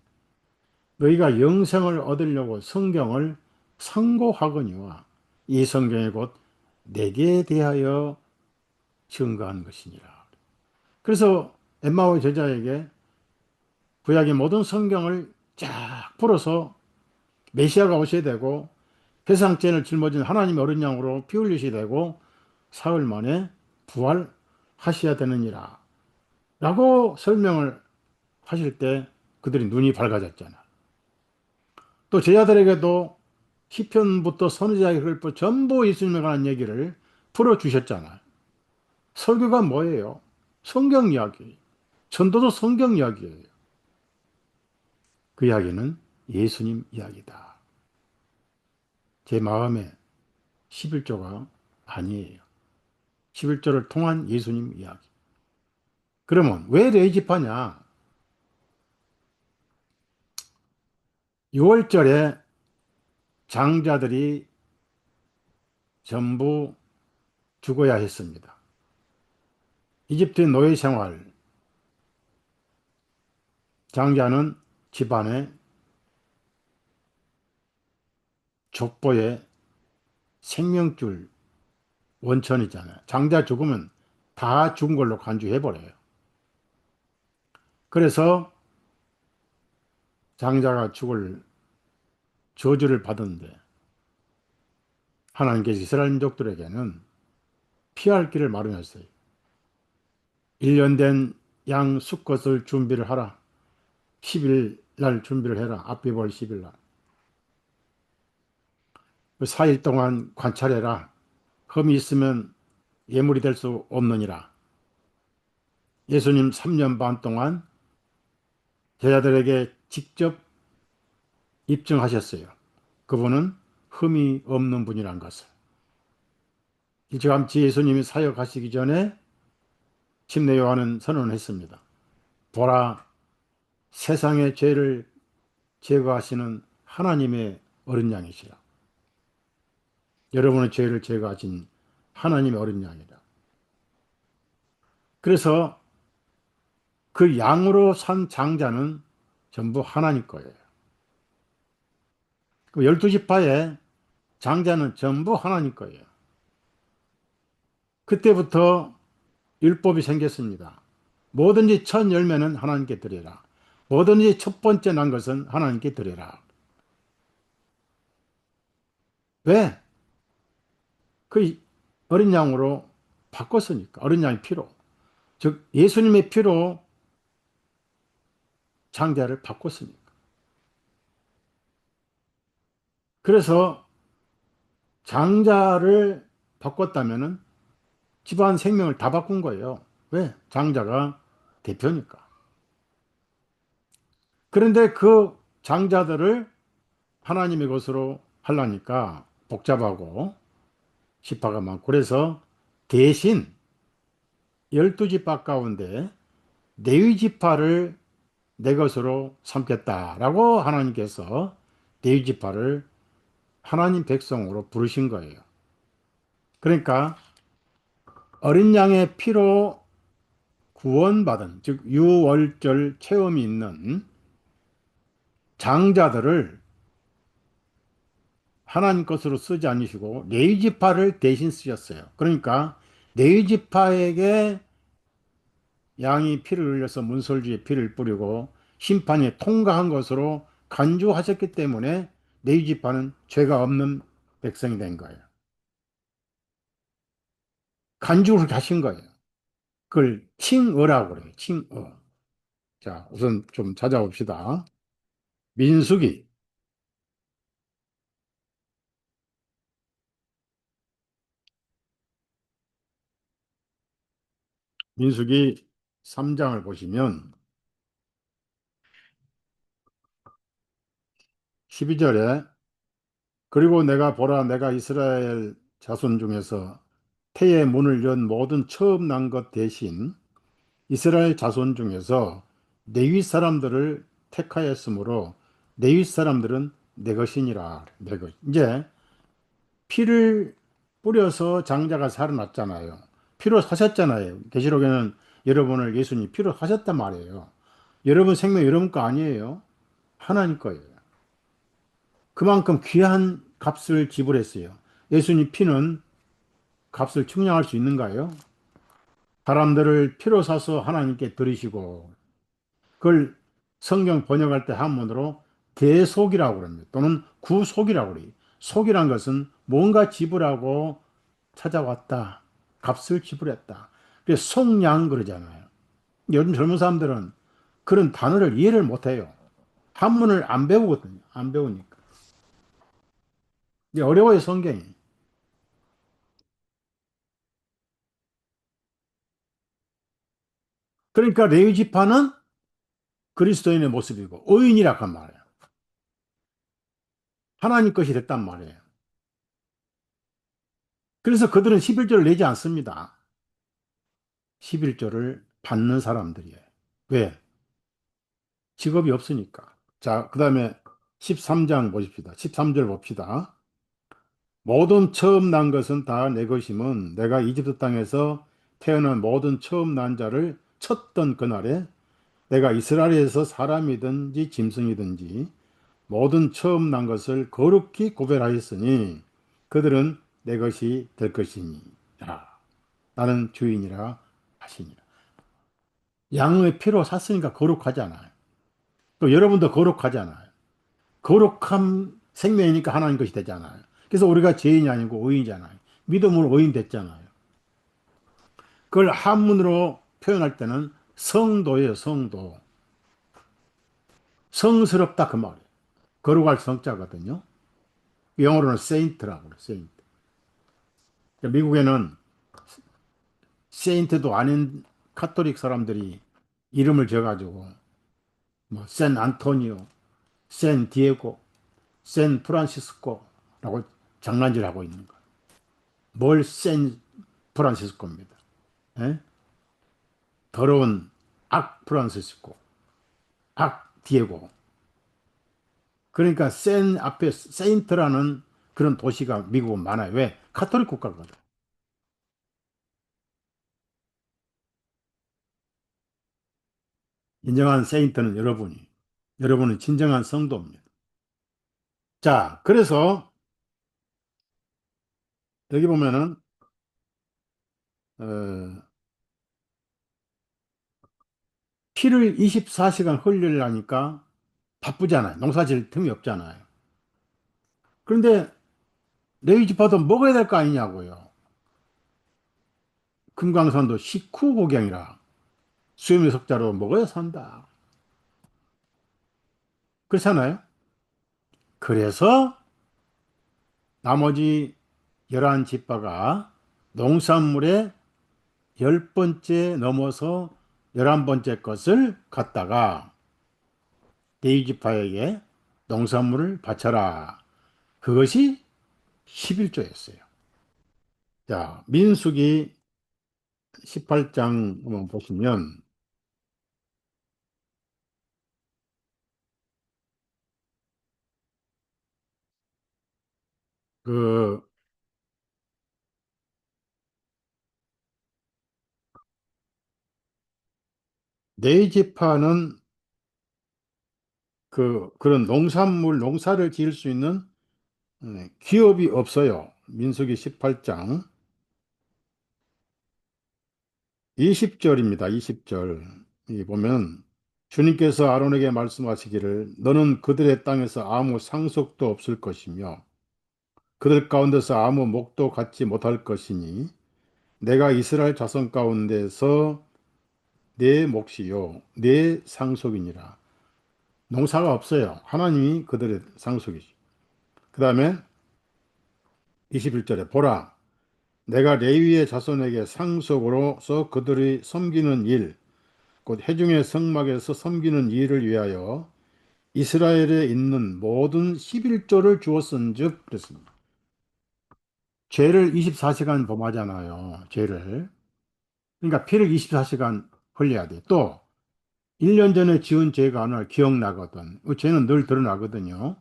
너희가 영생을 얻으려고 성경을 상고하거니와 이 성경이 곧 내게 대하여 증거한 것이니라. 그래서 엠마오 제자에게 구약의 모든 성경을 쫙 풀어서 메시아가 오셔야 되고 회상죄를 짊어진 하나님의 어린 양으로 피 흘리셔야 되고 사흘 만에 부활하셔야 되느니라 라고 설명을 하실 때 그들이 눈이 밝아졌잖아. 또 제자들에게도 시편부터 선지자의 글부 전부 예수님에 관한 얘기를 풀어주셨잖아. 설교가 뭐예요? 성경 이야기. 전도도 성경 이야기예요. 그 이야기는 예수님 이야기다. 제 마음에 11조가 아니에요. 11조를 통한 예수님 이야기. 그러면 왜 레이지파냐? 6월절에 장자들이 전부 죽어야 했습니다. 이집트의 노예 생활, 장자는 집안의 족보의 생명줄 원천이잖아요. 장자 죽으면 다 죽은 걸로 간주해버려요. 그래서 장자가 죽을 저주를 받은데 하나님께서 이스라엘 민족들에게는 피할 길을 마련했어요. 1년 된 양 수컷을 준비를 하라. 10일 날 준비를 해라. 압비벌 10일 날. 4일 동안 관찰해라. 흠이 있으면 예물이 될 수 없느니라. 예수님 3년 반 동안 제자들에게 직접 입증하셨어요. 그분은 흠이 없는 분이란 것을. 일찌감치 예수님이 사역하시기 전에 침례 요한은 선언했습니다. 보라, 세상의 죄를 제거하시는 하나님의 어린 양이시라. 여러분의 죄를 제거하신 하나님의 어린 양이다. 그래서 그 양으로 산 장자는 전부 하나님 거예요. 그 12지파의 장자는 전부 하나님 거예요. 그때부터 율법이 생겼습니다. 뭐든지 첫 열매는 하나님께 드려라. 뭐든지 첫 번째 난 것은 하나님께 드려라. 왜? 그 어린 양으로 바꿨으니까. 어린 양의 피로. 즉 예수님의 피로 장자를 바꿨으니까. 그래서 장자를 바꿨다면은 집안 생명을 다 바꾼 거예요. 왜? 장자가 대표니까. 그런데 그 장자들을 하나님의 것으로 하려니까 복잡하고 지파가 많고 그래서 대신 12지파 가운데 레위 지파를 내 것으로 삼겠다라고 하나님께서 레위 지파를 하나님 백성으로 부르신 거예요. 그러니까 어린 양의 피로 구원받은 즉 유월절 체험이 있는 장자들을 하나님 것으로 쓰지 않으시고 레위 지파를 대신 쓰셨어요. 그러니까 레위 지파에게 양이 피를 흘려서 문설주에 피를 뿌리고 심판이 통과한 것으로 간주하셨기 때문에 레위 지파는 죄가 없는 백성이 된 거예요. 간주를 하신 거예요. 그걸 칭의라고 그래요. 칭의. 자, 우선 좀 찾아봅시다. 민수기. 민수기 3장을 보시면 12절에 그리고 내가 보라 내가 이스라엘 자손 중에서 태의 문을 연 모든 처음 난 것 대신 이스라엘 자손 중에서 레위 사람들을 택하였으므로 레위 사람들은 내 것이니라. 내 것. 이제 피를 뿌려서 장자가 살아났잖아요. 피로 사셨잖아요. 계시록에는 여러분을 예수님 피로 하셨단 말이에요. 여러분 생명 여러분 거 아니에요. 하나님 거예요. 그만큼 귀한 값을 지불했어요. 예수님 피는 값을 측량할 수 있는가요? 사람들을 피로 사서 하나님께 드리시고 그걸 성경 번역할 때 한문으로 대속이라고 그럽니다. 또는 구속이라고 그래요. 속이란 것은 뭔가 지불하고 찾아왔다. 값을 지불했다. 그래서 속량 그러잖아요. 요즘 젊은 사람들은 그런 단어를 이해를 못해요. 한문을 안 배우거든요. 안 배우니까. 이게 어려워요, 성경이. 그러니까 레위 지파는 그리스도인의 모습이고 의인이라 한 말이에요. 하나님 것이 됐단 말이에요. 그래서 그들은 11조를 내지 않습니다. 11조를 받는 사람들이에요. 왜? 직업이 없으니까. 자, 그 다음에 13장 보십시다. 13절 봅시다. 모든 처음 난 것은 다 내 것임은 내가 이집트 땅에서 태어난 모든 처음 난 자를 쳤던 그날에 내가 이스라엘에서 사람이든지 짐승이든지 모든 처음 난 것을 거룩히 고별하였으니 그들은 내 것이 될 것이니 나는 주인이라 하시니라. 양의 피로 샀으니까 거룩하잖아요. 또 여러분도 거룩하잖아요. 거룩한 생명이니까 하나님 것이 되잖아요. 그래서 우리가 죄인이 아니고 의인이잖아요. 믿음으로 의인 됐잖아요. 그걸 한문으로 표현할 때는 성도예요, 성도. 성스럽다 그 말이에요. 거룩할 성자거든요. 영어로는 saint라고 그래요, saint. 미국에는 세인트도 아닌 카톨릭 사람들이 이름을 지어가지고 뭐센 안토니오, 센 디에고, 샌 프란시스코라고 장난질하고 있는 거예요. 뭘샌 프란시스코입니다. 예? 더러운 악 프란시스코, 악 디에고. 그러니까 샌 앞에 세인트라는 그런 도시가 미국은 많아요. 왜? 카톨릭 국가거든. 인정한 세인트는 여러분은 진정한 성도입니다. 자, 그래서 여기 보면은 어, 피를 24시간 흘리려니까 바쁘잖아요. 농사 질 틈이 없잖아요. 그런데 레위 지파도 먹어야 될 거 아니냐고요. 금강산도 식후국양이라 수염의 석자로 먹어야 산다. 그렇잖아요. 그래서 나머지 11지파가 농산물의 10번째 넘어서 11번째 것을 갖다가 레위 지파에게 농산물을 바쳐라. 그것이 11조였어요. 자, 민수기 18장 한번 보시면 그 네지파는 그런 농사를 지을 수 있는 기업이 없어요. 민수기 18장 20절입니다. 20절. 이 보면 주님께서 아론에게 말씀하시기를 너는 그들의 땅에서 아무 상속도 없을 것이며 그들 가운데서 아무 목도 갖지 못할 것이니 내가 이스라엘 자손 가운데서 내 몫이요 내 상속이니라. 농사가 없어요. 하나님이 그들의 상속이죠. 그 다음에 21절에 보라 내가 레위의 자손에게 상속으로서 그들이 섬기는 일, 곧 회중의 성막에서 섬기는 일을 위하여 이스라엘에 있는 모든 11조를 주었은즉 그랬습니다. 죄를 24시간 범하잖아요. 죄를. 그러니까 피를 24시간 흘려야 돼. 또 1년 전에 지은 죄가 늘 기억나거든. 그 죄는 늘 드러나거든요.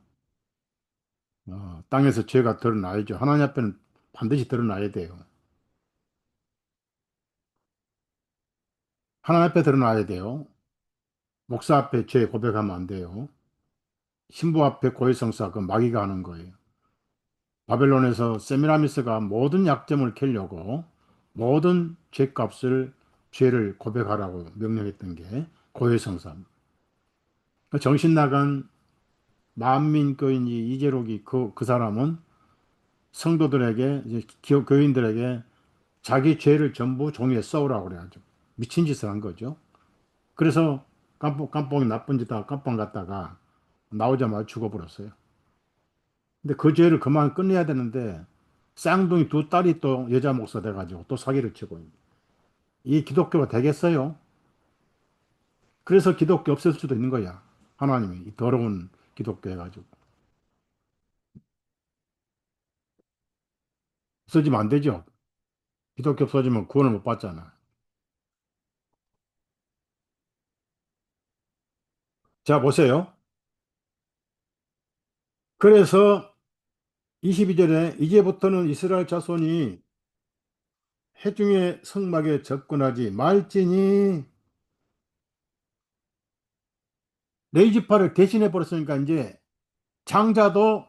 땅에서 죄가 드러나야죠. 하나님 앞에는 반드시 드러나야 돼요. 하나님 앞에 드러나야 돼요. 목사 앞에 죄 고백하면 안 돼요. 신부 앞에 고해성사 그 마귀가 하는 거예요. 바벨론에서 세미라미스가 모든 약점을 캐려고 모든 죄값을 죄를 고백하라고 명령했던 게 고해성사입니다. 정신 나간 만민교인이 이재록이 그 사람은 성도들에게 이제 교인들에게 자기 죄를 전부 종이에 써오라고 그래가지고 미친 짓을 한 거죠. 그래서 깜뽕 나쁜 짓 하고 깜빵 갔다가 나오자마자 죽어버렸어요. 근데 그 죄를 그만 끝내야 되는데 쌍둥이 두 딸이 또 여자 목사 돼가지고 또 사기를 치고 있는. 이 기독교가 되겠어요? 그래서 기독교 없앨 수도 있는 거야. 하나님이 이 더러운 기독교 해가지고 없어지면 안 되죠. 기독교 없어지면 구원을 못 받잖아. 자, 보세요. 그래서 22절에 이제부터는 이스라엘 자손이 해중의 성막에 접근하지 말지니 레이지파를 대신해 버렸으니까 이제 장자도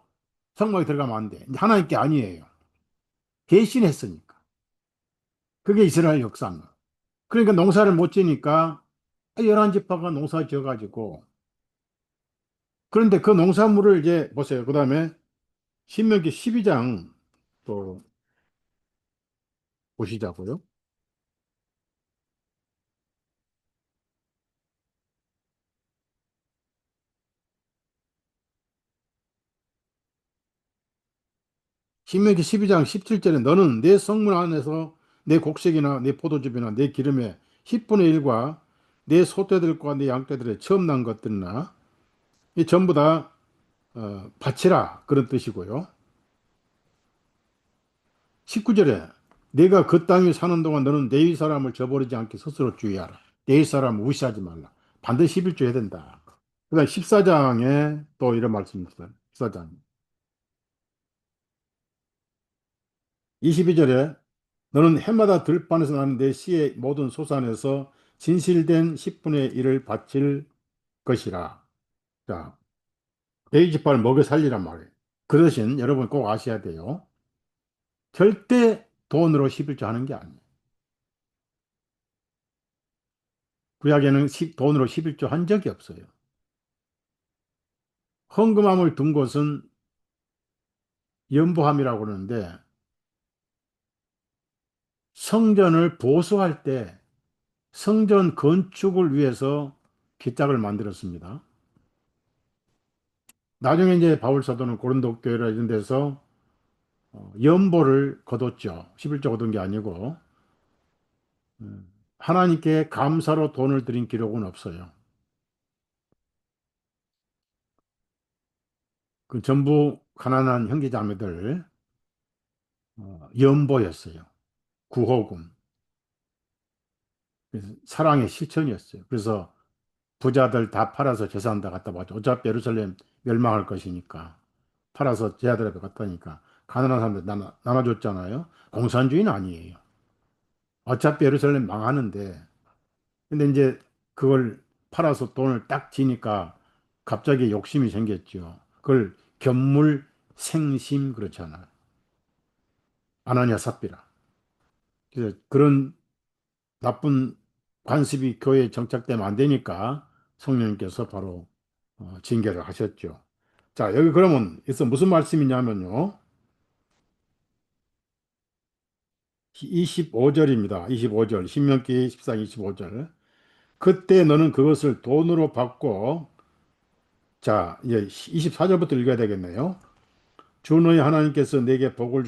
성막에 들어가면 안 돼. 이제 하나님께 아니에요. 대신했으니까. 그게 이스라엘 역사입니다. 그러니까 농사를 못 지니까 11지파가 농사 지어가지고 그런데 그 농산물을 이제 보세요. 그 다음에 신명기 12장 또 보시자고요. 신명기 12장 17절에 너는 내 성문 안에서 내 곡식이나 내 포도즙이나 내 기름의 10분의 1과 내 소떼들과 내 양떼들의 처음 난 것들이나 이 전부 다 바치라 그런 뜻이고요. 19절에 내가 그 땅에 사는 동안 너는 내 위 사람을 저버리지 않게 스스로 주의하라. 내 위 사람을 무시하지 말라. 반드시 11조 해야 된다. 그다음 14장에 또 이런 말씀이 있어요. 14장 22절에 너는 해마다 들판에서 나는 내 씨의 모든 소산에서 진실된 10분의 1을 바칠 것이라. 자, 베이지파를 먹여 살리란 말이에요. 그 대신 여러분 꼭 아셔야 돼요. 절대 돈으로 11조 하는 게 아니에요. 구약에는 돈으로 11조 한 적이 없어요. 헌금함을 둔 곳은 연보함이라고 그러는데 성전을 보수할 때 성전 건축을 위해서 기짝을 만들었습니다. 나중에 이제 바울 사도는 고린도 교회나 이런 데서 연보를 거뒀죠. 11조 거둔 게 아니고 하나님께 감사로 돈을 드린 기록은 없어요. 그 전부 가난한 형제자매들 연보였어요. 구호금. 그래서 사랑의 실천이었어요. 그래서 부자들 다 팔아서 재산 다 갖다 바쳐. 어차피 예루살렘 멸망할 것이니까. 팔아서 제자들에게 갖다니까. 가난한 사람들 나눠줬잖아요. 공산주의는 아니에요. 어차피 예루살렘 망하는데. 근데 이제 그걸 팔아서 돈을 딱 지니까 갑자기 욕심이 생겼죠. 그걸 견물 생심 그렇잖아요. 아나니아 삽비라. 그래서 그런 나쁜 관습이 교회에 정착되면 안 되니까 성령님께서 바로 징계를 하셨죠. 자, 여기 그러면 여기서 무슨 말씀이냐면요. 25절입니다. 25절. 신명기 14, 25절. 그때 너는 그것을 돈으로 받고 자, 이제 24절부터 읽어야 되겠네요. 주 너희 하나님께서 내게 복을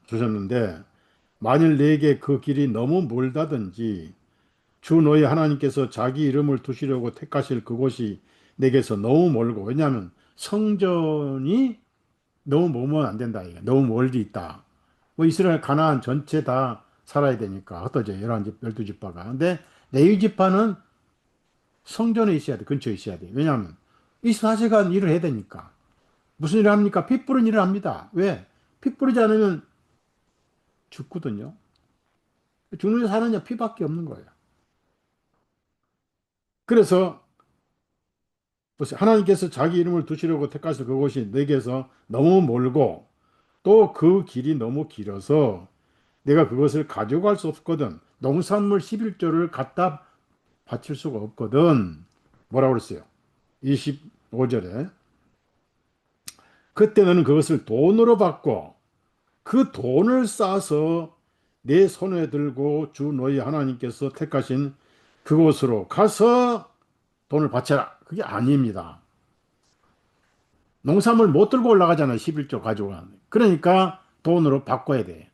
주셨는데 만일 내게 그 길이 너무 멀다든지 주 너희 하나님께서 자기 이름을 두시려고 택하실 그곳이 내게서 너무 멀고 왜냐하면 성전이 너무 멀면 안 된다 이게 너무 멀리 있다. 뭐 이스라엘 가나안 전체 다 살아야 되니까 흩어져 11집 12지파가. 근데 레위 지파는 성전에 있어야 돼. 근처에 있어야 돼. 왜냐하면 24시간 일을 해야 되니까. 무슨 일을 합니까? 피 뿌린 일을 합니다. 왜? 피 뿌리지 않으면 죽거든요. 죽는 사는냐 피밖에 없는 거예요. 그래서 보세요. 하나님께서 자기 이름을 두시려고 택하신 그곳이 내게서 너무 멀고 또 그 길이 너무 길어서 내가 그것을 가져갈 수 없거든. 농산물 11조를 갖다 바칠 수가 없거든. 뭐라고 그랬어요? 25절에. 그때 너는 그것을 돈으로 받고 그 돈을 싸서 내 손에 들고 주 너희 하나님께서 택하신 그곳으로 가서 돈을 바쳐라. 그게 아닙니다. 농산물 못 들고 올라가잖아요. 11조 가지고 가는. 그러니까 돈으로 바꿔야 돼.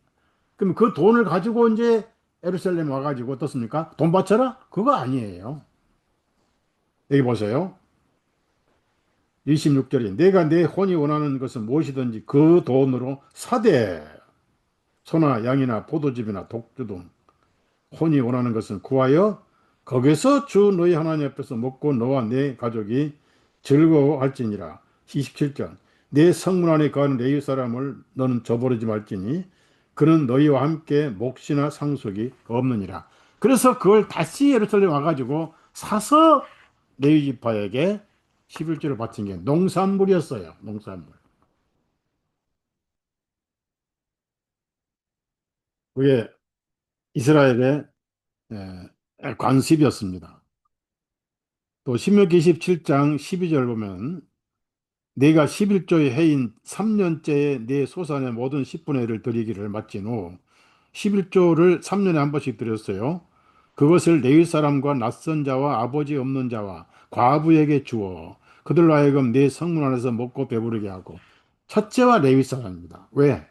그럼 그 돈을 가지고 이제 예루살렘 와가지고 어떻습니까? 돈 바쳐라? 그거 아니에요. 여기 보세요. 26절에 내가 내 혼이 원하는 것은 무엇이든지 그 돈으로 사되 소나 양이나 포도즙이나 독주 등 혼이 원하는 것은 구하여 거기서 주 너희 하나님 앞에서 먹고 너와 내 가족이 즐거워할지니라. 27절 내 성문 안에 거하는 레위 사람을 너는 저버리지 말지니 그는 너희와 함께 몫이나 상속이 없느니라. 그래서 그걸 다시 예루살렘 와가지고 사서 레위 지파에게 11조를 바친 게 농산물이었어요. 농산물. 그게 이스라엘의 관습이었습니다. 또 신명기 27장 12절 보면 내가 11조의 해인 3년째에 내 소산의 모든 10분의 1을 드리기를 마친 후 11조를 3년에 한 번씩 드렸어요. 그것을 레위 사람과 낯선 자와 아버지 없는 자와 과부에게 주어 그들로 하여금 내 성문 안에서 먹고 배부르게 하고 첫째와 레위 사람입니다. 왜?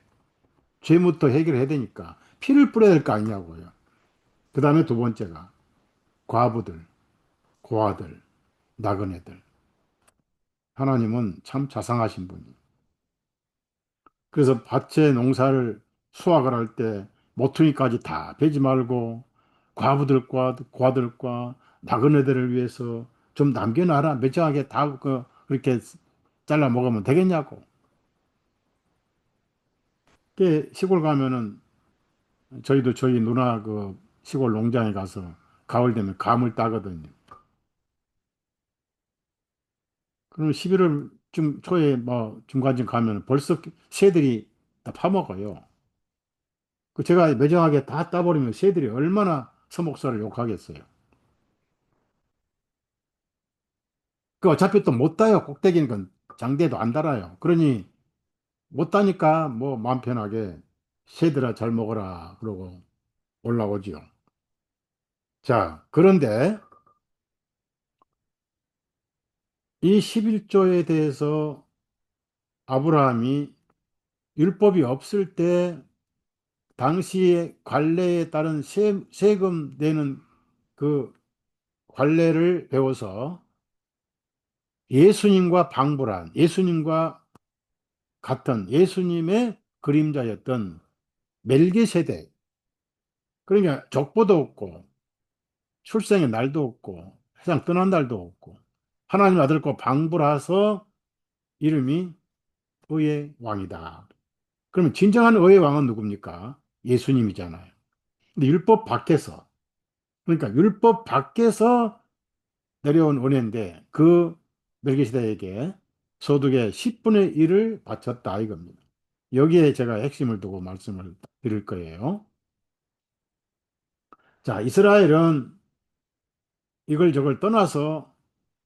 죄부터 해결해야 되니까 피를 뿌려야 될 거 아니냐고요. 그 다음에 두 번째가 과부들, 고아들, 나그네들. 하나님은 참 자상하신 분이에요. 그래서 밭에 농사를 수확을 할 때 모퉁이까지 다 베지 말고 과부들과 고아들과 나그네들을 위해서 좀 남겨놔라. 매정하게 다 그렇게 잘라 먹으면 되겠냐고. 시골 가면은 저희도 저희 누나 그 시골 농장에 가서 가을 되면 감을 따거든요. 그럼 11월 중 초에 뭐 중간쯤 가면 벌써 새들이 다 파먹어요. 그 제가 매정하게 다 따버리면 새들이 얼마나 서목사를 욕하겠어요. 그 어차피 또 못 따요. 꼭대기는 건 장대도 안 달아요. 그러니 못 따니까 뭐 마음 편하게 새들아 잘 먹어라 그러고 올라오지요. 자, 그런데 이 11조에 대해서 아브라함이 율법이 없을 때 당시의 관례에 따른 세금 내는 그 관례를 배워서 예수님과 방불한 예수님과 같은 예수님의 그림자였던 멜기세덱. 그러니까 족보도 없고 출생의 날도 없고 세상 떠난 날도 없고 하나님 아들과 방불하서 이름이 의의 왕이다. 그러면 진정한 의의 왕은 누굽니까? 예수님이잖아요. 근데 율법 밖에서 그러니까 율법 밖에서 내려온 은혜인데 그 멜기세덱에게 소득의 10분의 1을 바쳤다 이겁니다. 여기에 제가 핵심을 두고 말씀을 드릴 거예요. 자, 이스라엘은 이걸 저걸 떠나서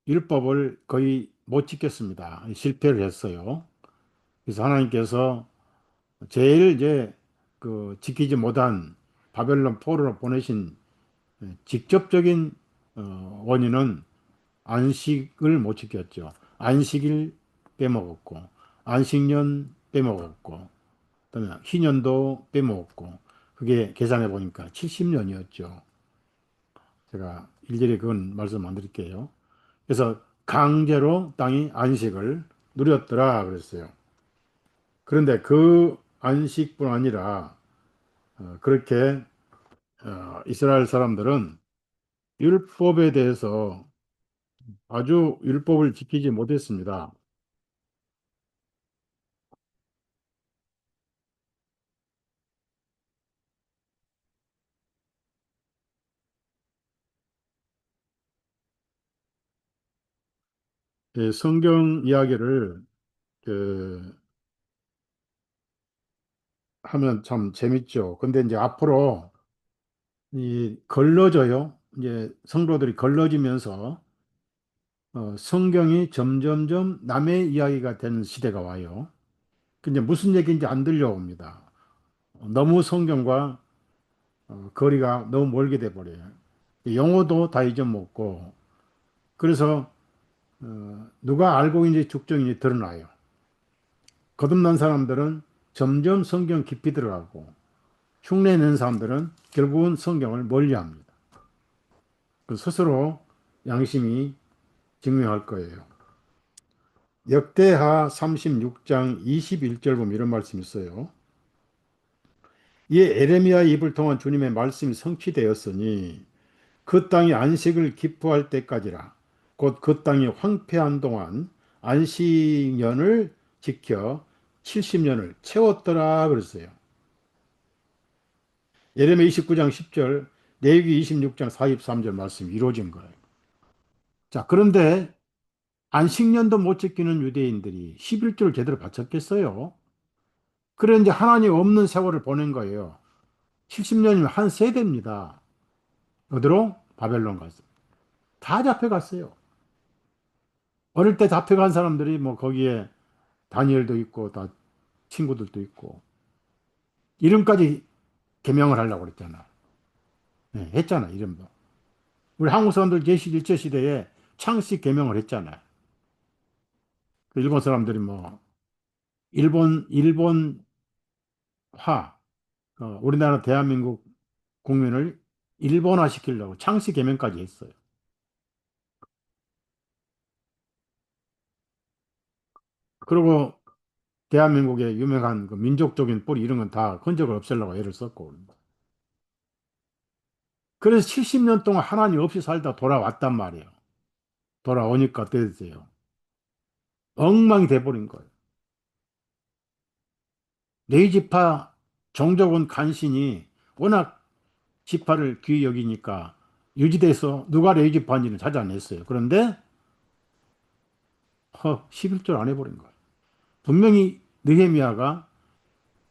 율법을 거의 못 지켰습니다. 실패를 했어요. 그래서 하나님께서 제일 이제 그 지키지 못한 바벨론 포로로 보내신 직접적인 원인은 안식을 못 지켰죠. 안식일 빼먹었고, 안식년 빼먹었고, 그다음에 희년도 빼먹었고, 그게 계산해 보니까 70년이었죠. 제가 일일이 그건 말씀 안 드릴게요. 그래서 강제로 땅이 안식을 누렸더라 그랬어요. 그런데 그 안식뿐 아니라 그렇게 이스라엘 사람들은 율법에 대해서 아주 율법을 지키지 못했습니다. 성경 이야기를 그 하면 참 재밌죠. 근데 이제 앞으로 이 걸러져요. 이제 성도들이 걸러지면서 성경이 점점점 남의 이야기가 되는 시대가 와요. 근데 무슨 얘기인지 안 들려옵니다. 너무 성경과 거리가 너무 멀게 돼 버려요. 영어도 다 잊어먹고 그래서 누가 알고 있는지 죽정인지 드러나요. 거듭난 사람들은 점점 성경 깊이 들어가고 흉내 낸 사람들은 결국은 성경을 멀리합니다. 그 스스로 양심이 증명할 거예요. 역대하 36장 21절 보면 이런 말씀이 있어요. 이에 에레미야의 입을 통한 주님의 말씀이 성취되었으니 그 땅이 안식을 기뻐할 때까지라 곧 그 땅이 황폐한 동안 안식년을 지켜 70년을 채웠더라 그랬어요. 예레미야 29장 10절, 레위기 26장 43절 말씀이 이루어진 거예요. 자, 그런데 안식년도 못 지키는 유대인들이 11조를 제대로 바쳤겠어요? 그래 이제 하나님 없는 세월을 보낸 거예요. 70년이면 한 세대입니다. 어디로? 바벨론 갔어요. 다 잡혀갔어요. 어릴 때 잡혀간 사람들이 뭐 거기에 다니엘도 있고 다 친구들도 있고 이름까지 개명을 하려고 그랬잖아. 네, 했잖아 이름도. 우리 한국 사람들 제시 일제 시대에 창씨 개명을 했잖아요. 그 일본 사람들이 뭐 일본화 우리나라 대한민국 국민을 일본화 시키려고 창씨 개명까지 했어요. 그리고 대한민국의 유명한 그 민족적인 뿌리 이런 건 다 흔적을 없애려고 애를 썼고 그래서 70년 동안 하나님 없이 살다 돌아왔단 말이에요. 돌아오니까 어떻게 됐어요? 엉망이 돼버린 거예요. 레이지파 종족은 간신히 워낙 지파를 귀히 여기니까 유지돼서 누가 레이지파인지는 찾아냈어요. 그런데 11조를 안 해버린 거예요. 분명히 느헤미야가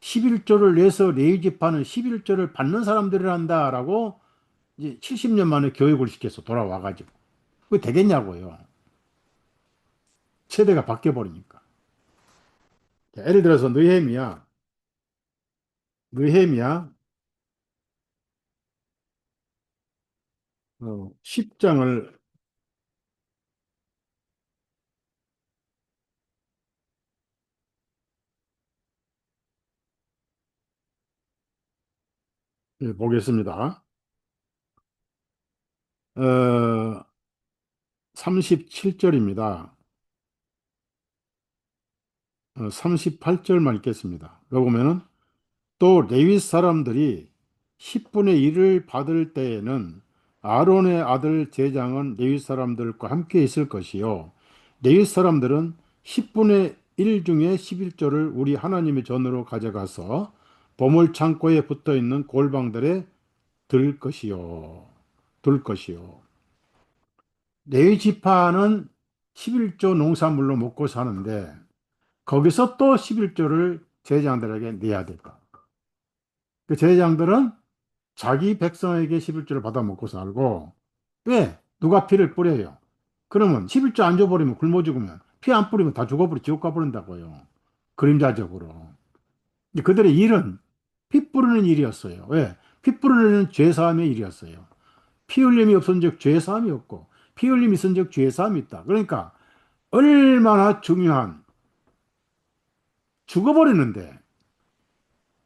11조를 내서 레이지파는 11조를 받는 사람들이란다라고 이제 70년 만에 교육을 시켜서 돌아와가지고 그게 되겠냐고요. 세대가 바뀌어버리니까. 예를 들어서 느헤미야 10장을 보겠습니다. 어, 37절입니다. 38절만 읽겠습니다. 여기 보면은 또 레위 사람들이 10분의 1을 받을 때에는 아론의 아들 제장은 레위 사람들과 함께 있을 것이요. 레위 사람들은 10분의 1 중에 11조를 우리 하나님의 전으로 가져가서 보물 창고에 붙어 있는 골방들에 들 것이요. 둘 것이요. 레위 지파는 11조 농산물로 먹고 사는데 거기서 또 11조를 제장들에게 내야 될까? 그 제장들은 자기 백성에게 11조를 받아 먹고 살고 왜? 누가 피를 뿌려요. 그러면 11조 안 줘버리면 굶어 죽으면 피 안 뿌리면 다 죽어버려 지옥 가버린다고요. 그림자적으로. 이제 그들의 일은 피 뿌리는 일이었어요. 왜? 피 뿌리는 죄사함의 일이었어요. 피 흘림이 없은즉 죄사함이 없고 피 흘림이 있은즉 죄사함이 있다. 그러니까 얼마나 중요한 죽어버리는데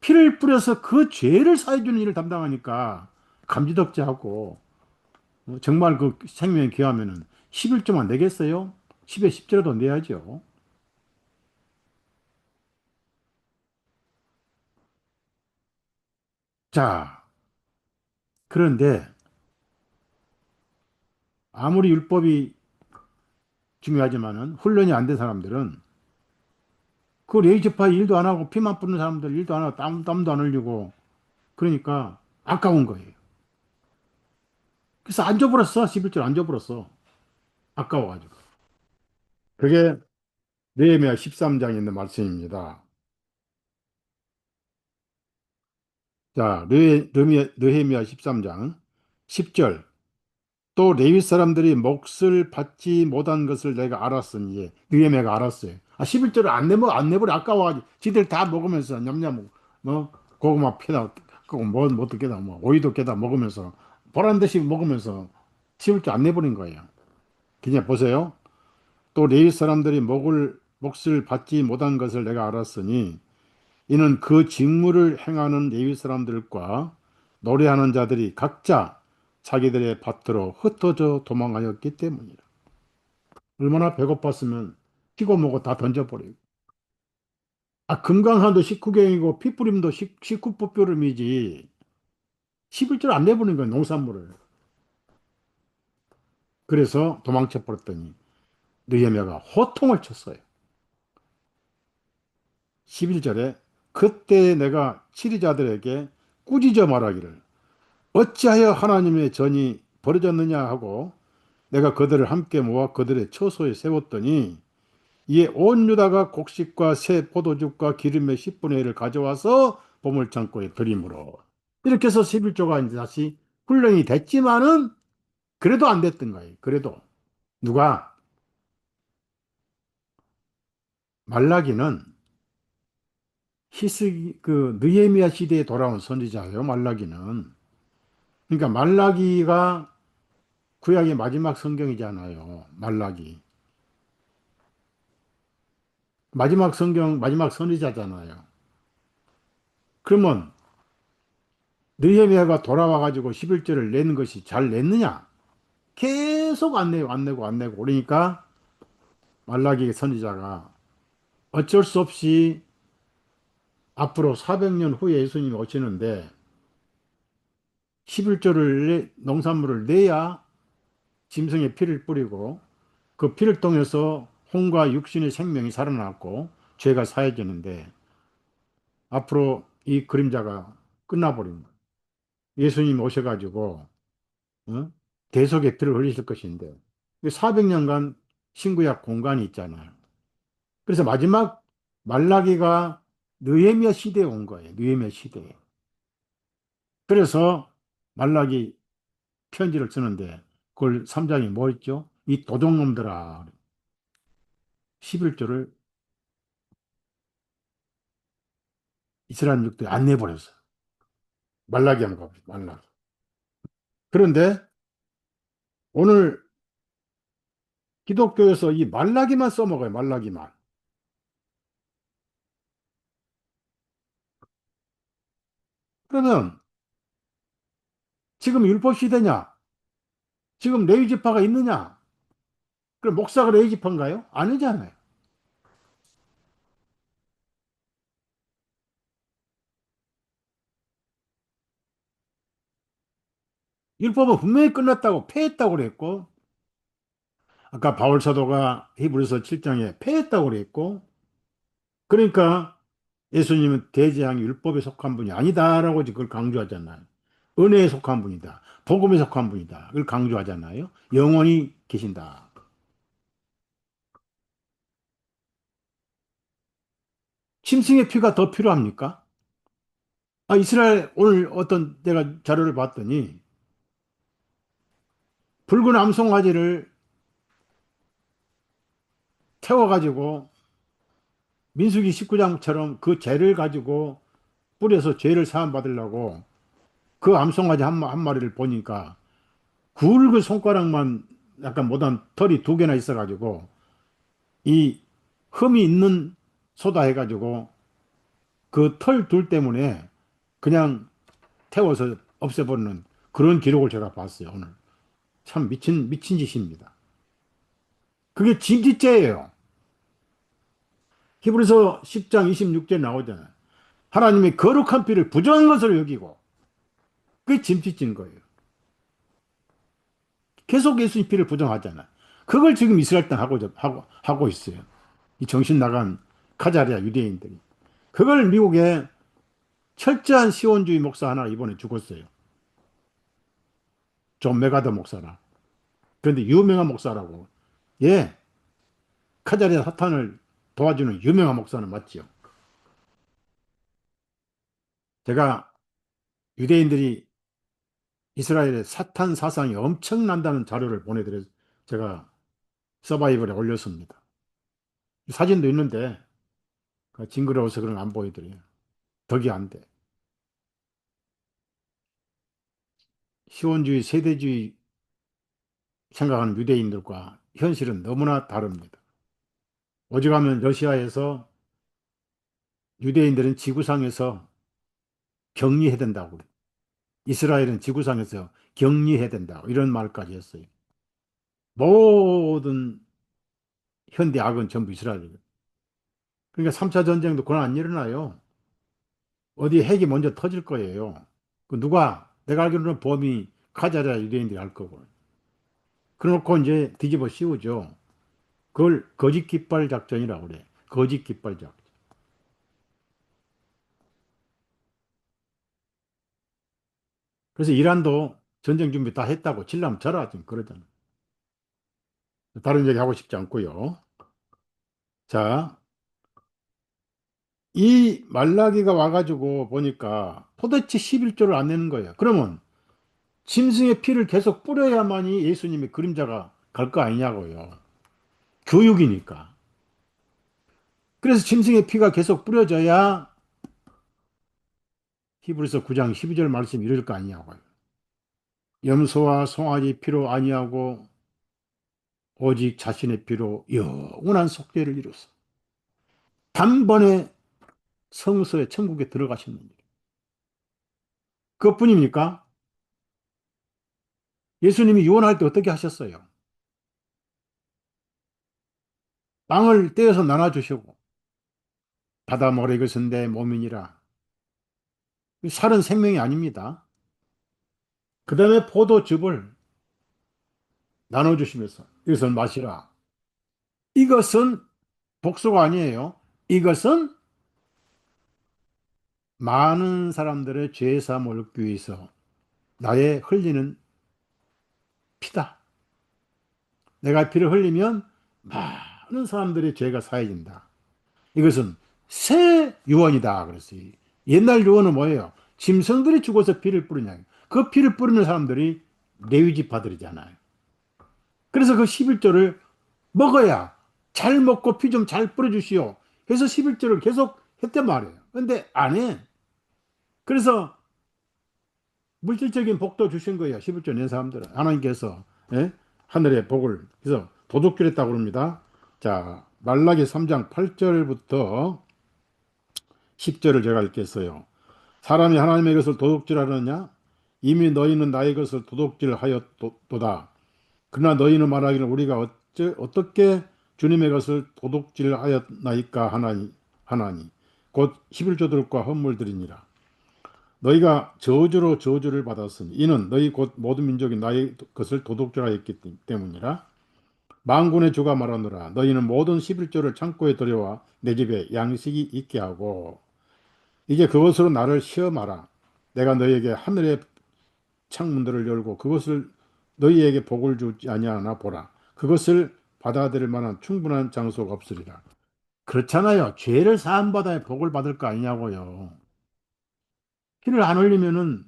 피를 뿌려서 그 죄를 사해주는 일을 담당하니까 감지덕지하고 정말 그 생명이 귀하면은 11조만 내겠어요? 10에 10조라도 내야죠. 자, 그런데 아무리 율법이 중요하지만은 훈련이 안 된 사람들은 그 레이지파 일도 안 하고 피만 뿌는 사람들 일도 안 하고 땀도 안 흘리고 그러니까 아까운 거예요. 그래서 안 줘버렸어. 11절 안 줘버렸어. 아까워가지고. 그게 느헤미야 13장에 있는 말씀입니다. 자, 느헤미야 13장 10절. 또 레위 사람들이 몫을 받지 못한 것을 내가 알았으니 느헤미야가 알았어요. 11절을 안 내버려 아까워가지고 지들 다 먹으면서 냠냠 뭐 고구마 캐다 그거 뭐 어떻게 다 뭐 오이도 깨다 먹으면서 보란 듯이 먹으면서 11절 안 내버린 거예요. 그냥 보세요. 또 레위 사람들이 몫을 받지 못한 것을 내가 알았으니 이는 그 직무를 행하는 레위 사람들과 노래하는 자들이 각자 자기들의 밭으로 흩어져 도망하였기 때문이라. 얼마나 배고팠으면 피고 뭐고 다 던져버리고. 금강산도 식후경이고 피뿌림도 식후뿌리름이지. 11절 안 내보는 거야, 농산물을. 그래서 도망쳐 버렸더니 느헤미야가 호통을 쳤어요. 11절에 그때 내가 치리자들에게 꾸짖어 말하기를 어찌하여 하나님의 전이 벌어졌느냐 하고 내가 그들을 함께 모아 그들의 처소에 세웠더니 이에 온 유다가 곡식과 새 포도즙과 기름의 10분의 1을 가져와서 보물창고에 들이므로 이렇게 해서 11조가 이제 다시 훈련이 됐지만은 그래도 안 됐던 거예요. 그래도 누가 말라기는 히스기 그 느헤미야 시대에 돌아온 선지자예요. 말라기는 그러니까 말라기가 구약의 마지막 성경이잖아요. 말라기 마지막 성경 마지막 선지자잖아요. 그러면 느헤미야가 돌아와 가지고 11절을 내는 것이 잘 냈느냐? 계속 안 내고 안 내고 안 내고 그러니까 말라기 선지자가 어쩔 수 없이 앞으로 400년 후에 예수님이 오시는데 11조를 농산물을 내야 짐승의 피를 뿌리고 그 피를 통해서 혼과 육신의 생명이 살아났고 죄가 사해지는데 앞으로 이 그림자가 끝나버린 거예요. 예수님이 오셔가지고 어? 대속의 피를 흘리실 것인데 400년간 신구약 공간이 있잖아요. 그래서 마지막 말라기가 느헤미야 시대에 온 거예요. 느헤미야 시대에. 그래서 말라기 편지를 쓰는데 그걸 3장이 뭐 있죠? 이 도둑놈들아 11조를 이스라엘 육도에 안 내버렸어요. 말라기 한 겁니다. 말라기. 그런데 오늘 기독교에서 이 말라기만 써먹어요. 말라기만. 그러면 지금 율법 시대냐? 지금 레위 지파가 있느냐? 그럼 목사가 레위 지파인가요? 아니잖아요. 율법은 분명히 끝났다고 폐했다고 그랬고 아까 바울 사도가 히브리서 7장에 폐했다고 그랬고 그러니까 예수님은 대재앙이 율법에 속한 분이 아니다라고 그걸 강조하잖아요. 은혜에 속한 분이다. 복음에 속한 분이다. 그걸 강조하잖아요. 영원히 계신다. 짐승의 피가 더 필요합니까? 이스라엘 오늘 어떤 내가 자료를 봤더니 붉은 암송아지를 태워가지고 민수기 19장처럼 그 죄를 가지고 뿌려서 죄를 사함 받으려고 그 암송아지 한 마리를 보니까 굵은 손가락만 약간 못한 털이 두 개나 있어가지고 이 흠이 있는 소다 해가지고 그 털 둘 때문에 그냥 태워서 없애버리는 그런 기록을 제가 봤어요, 오늘. 참 미친 짓입니다. 그게 진지죄예요. 히브리서 10장 26절 나오잖아요. 하나님의 거룩한 피를 부정한 것으로 여기고 그게 짐짓진 거예요. 계속 예수님 피를 부정하잖아. 그걸 지금 이스라엘 땅 하고 있어요. 이 정신 나간 카자리아 유대인들이. 그걸 미국에 철저한 시온주의 목사 하나 이번에 죽었어요. 존 메가더 목사라. 그런데 유명한 목사라고. 예, 카자리아 사탄을 도와주는 유명한 목사는 맞지요. 제가 유대인들이 이스라엘의 사탄 사상이 엄청난다는 자료를 보내드려 제가 서바이벌에 올렸습니다. 사진도 있는데 징그러워서 그런 거 안 보여드려요. 덕이 안 돼. 시온주의, 세대주의 생각하는 유대인들과 현실은 너무나 다릅니다. 오죽하면 러시아에서 유대인들은 지구상에서 격리해야 된다고 그래요. 이스라엘은 지구상에서 격리해야 된다. 이런 말까지 했어요. 모든 현대 악은 전부 이스라엘이에요. 그러니까 3차 전쟁도 그건 안 일어나요. 어디 핵이 먼저 터질 거예요. 그 누가, 내가 알기로는 범이 카자랴 유대인들이 할 거고. 그래놓고 이제 뒤집어 씌우죠. 그걸 거짓 깃발 작전이라고 그래. 거짓 깃발 작전. 그래서 이란도 전쟁 준비 다 했다고 칠람 쳐라 지금 그러잖아. 다른 얘기 하고 싶지 않고요. 자, 이 말라기가 와가지고 보니까 도대체 11조를 안 내는 거예요. 그러면 짐승의 피를 계속 뿌려야만이 예수님의 그림자가 갈 거 아니냐고요. 교육이니까. 그래서 짐승의 피가 계속 뿌려져야 히브리서 9장 12절 말씀이 이룰 거 아니냐고요. 염소와 송아지 피로 아니하고 오직 자신의 피로 영원한 속죄를 이루소. 단번에 성소에 천국에 들어가시는 일. 그것뿐입니까? 예수님이 유언할 때 어떻게 하셨어요? 빵을 떼어서 나눠주시고 받아 먹으라 이것은 내 몸이니라. 살은 생명이 아닙니다. 그 다음에 포도즙을 나눠주시면서 이것을 마시라. 이것은 복수가 아니에요. 이것은 많은 사람들의 죄 사함을 얻기 위해서 나의 흘리는 피다. 내가 피를 흘리면 많은 사람들의 죄가 사해진다. 이것은 새 유언이다. 그랬어요. 옛날 유언은 뭐예요? 짐승들이 죽어서 피를 뿌리냐. 그 피를 뿌리는 사람들이 레위 지파들이잖아요. 그래서 그 11조를 먹어야 잘 먹고 피 좀 잘 뿌려주시오. 그래서 11조를 계속 했단 말이에요. 근데 안 해. 그래서 물질적인 복도 주신 거예요. 11조 낸 사람들은. 하나님께서 예? 하늘의 복을. 그래서 도둑질했다고 그럽니다. 자, 말라기 3장 8절부터 10절을 제가 읽겠어요. 사람이 하나님의 것을 도둑질하느냐? 이미 너희는 나의 것을 도둑질하였도다. 그러나 너희는 말하기를 우리가 어떻게 주님의 것을 도둑질하였나이까 하나니 곧 11조들과 헌물들이니라. 너희가 저주로 저주를 받았으니 이는 너희 곧 모든 민족이 나의 것을 도둑질하였기 때문이라. 만군의 주가 말하노라. 너희는 모든 11조를 창고에 들여와 내 집에 양식이 있게 하고 이제 그것으로 나를 시험하라. 내가 너희에게 하늘의 창문들을 열고 그것을 너희에게 복을 주지 아니하나 보라. 그것을 받아들일 만한 충분한 장소가 없으리라. 그렇잖아요. 죄를 사함받아야 복을 받을 거 아니냐고요. 피를 안 흘리면은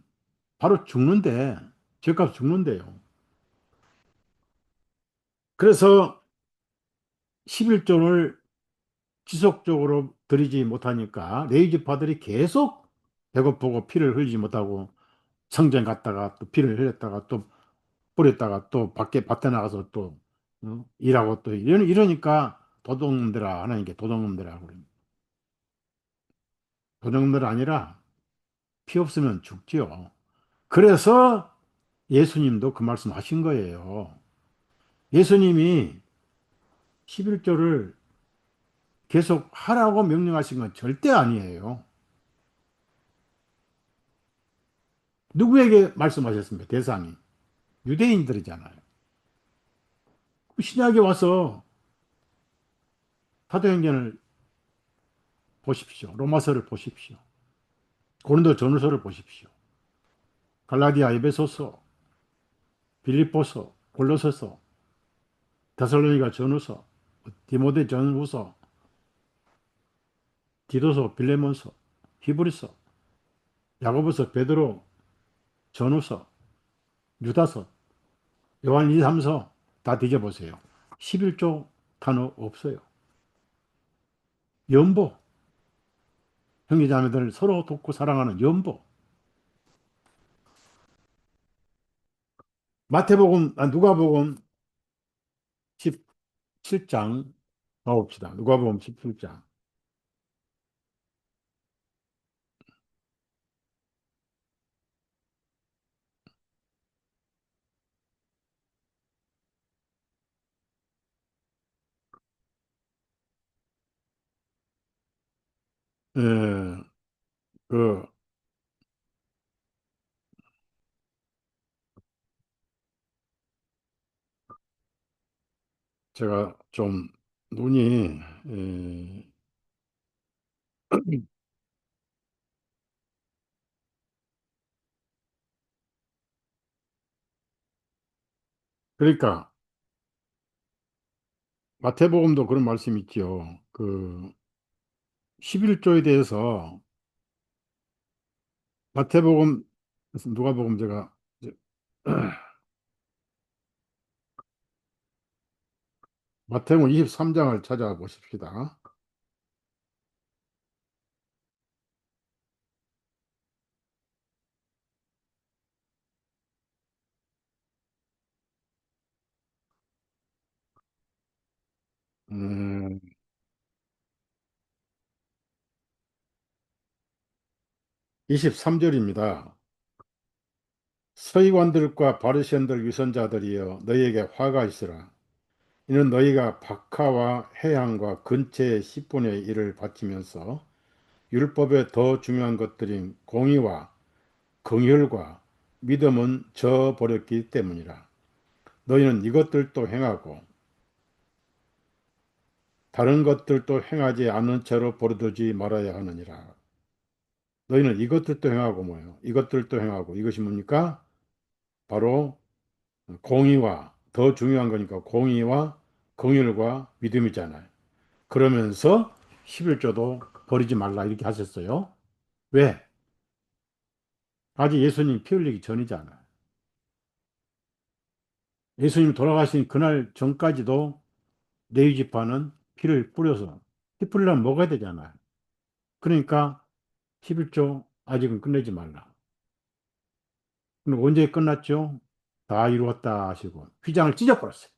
바로 죽는데, 죄값 죽는데요. 그래서 11조를 지속적으로 드리지 못하니까 레위지파들이 계속 배고프고 피를 흘리지 못하고 성전 갔다가 또 피를 흘렸다가 또 뿌렸다가 또 밭에 나가서 또 일하고 또 이러니까 도둑놈들아 하나님께 도둑놈들아 그럽니다. 도둑놈들 아니라 피 없으면 죽지요. 그래서 예수님도 그 말씀 하신 거예요. 예수님이 11조를 계속 하라고 명령하신 건 절대 아니에요. 누구에게 말씀하셨습니까? 대상이 유대인들이잖아요. 신약에 와서 사도행전을 보십시오. 로마서를 보십시오. 고린도 전후서를 보십시오. 갈라디아, 에베소서, 빌립보서, 골로새서, 데살로니가 전후서, 디모데 전후서, 디도서, 빌레몬서, 히브리서, 야고보서, 베드로, 전후서, 유다서, 요한 2, 3서 다 뒤져보세요. 11조 단어 없어요. 연보, 형제자매들 서로 돕고 사랑하는 연보. 마태복음, 누가복음 17장 가봅시다. 누가복음 17장. 예, 그 제가 좀 눈이 그러니까 마태복음도 그런 말씀이 있죠. 그 11조에 대해서 마태복음 누가복음 제가 마태복음 23장을 찾아보십시다. 음, 23절입니다. 서기관들과 바리새인들 위선자들이여 너희에게 화가 있으라. 이는 너희가 박하와 해양과 근처의 10분의 1을 바치면서 율법에 더 중요한 것들인 공의와 긍휼과 믿음은 저버렸기 때문이라. 너희는 이것들도 행하고 다른 것들도 행하지 않은 채로 버려두지 말아야 하느니라. 너희는 이것들도 행하고 뭐예요? 이것들도 행하고 이것이 뭡니까? 바로 공의와 더 중요한 거니까 공의와 긍휼과 믿음이잖아요. 그러면서 11조도 버리지 말라 이렇게 하셨어요. 왜? 아직 예수님 피 흘리기 전이잖아요. 예수님 돌아가신 그날 전까지도 레위 지파는 피를 뿌려서 피 뿌리려면 먹어야 되잖아요. 그러니까 11조 아직은 끝내지 말라. 그럼 언제 끝났죠? 다 이루었다 하시고 휘장을 찢어버렸어요.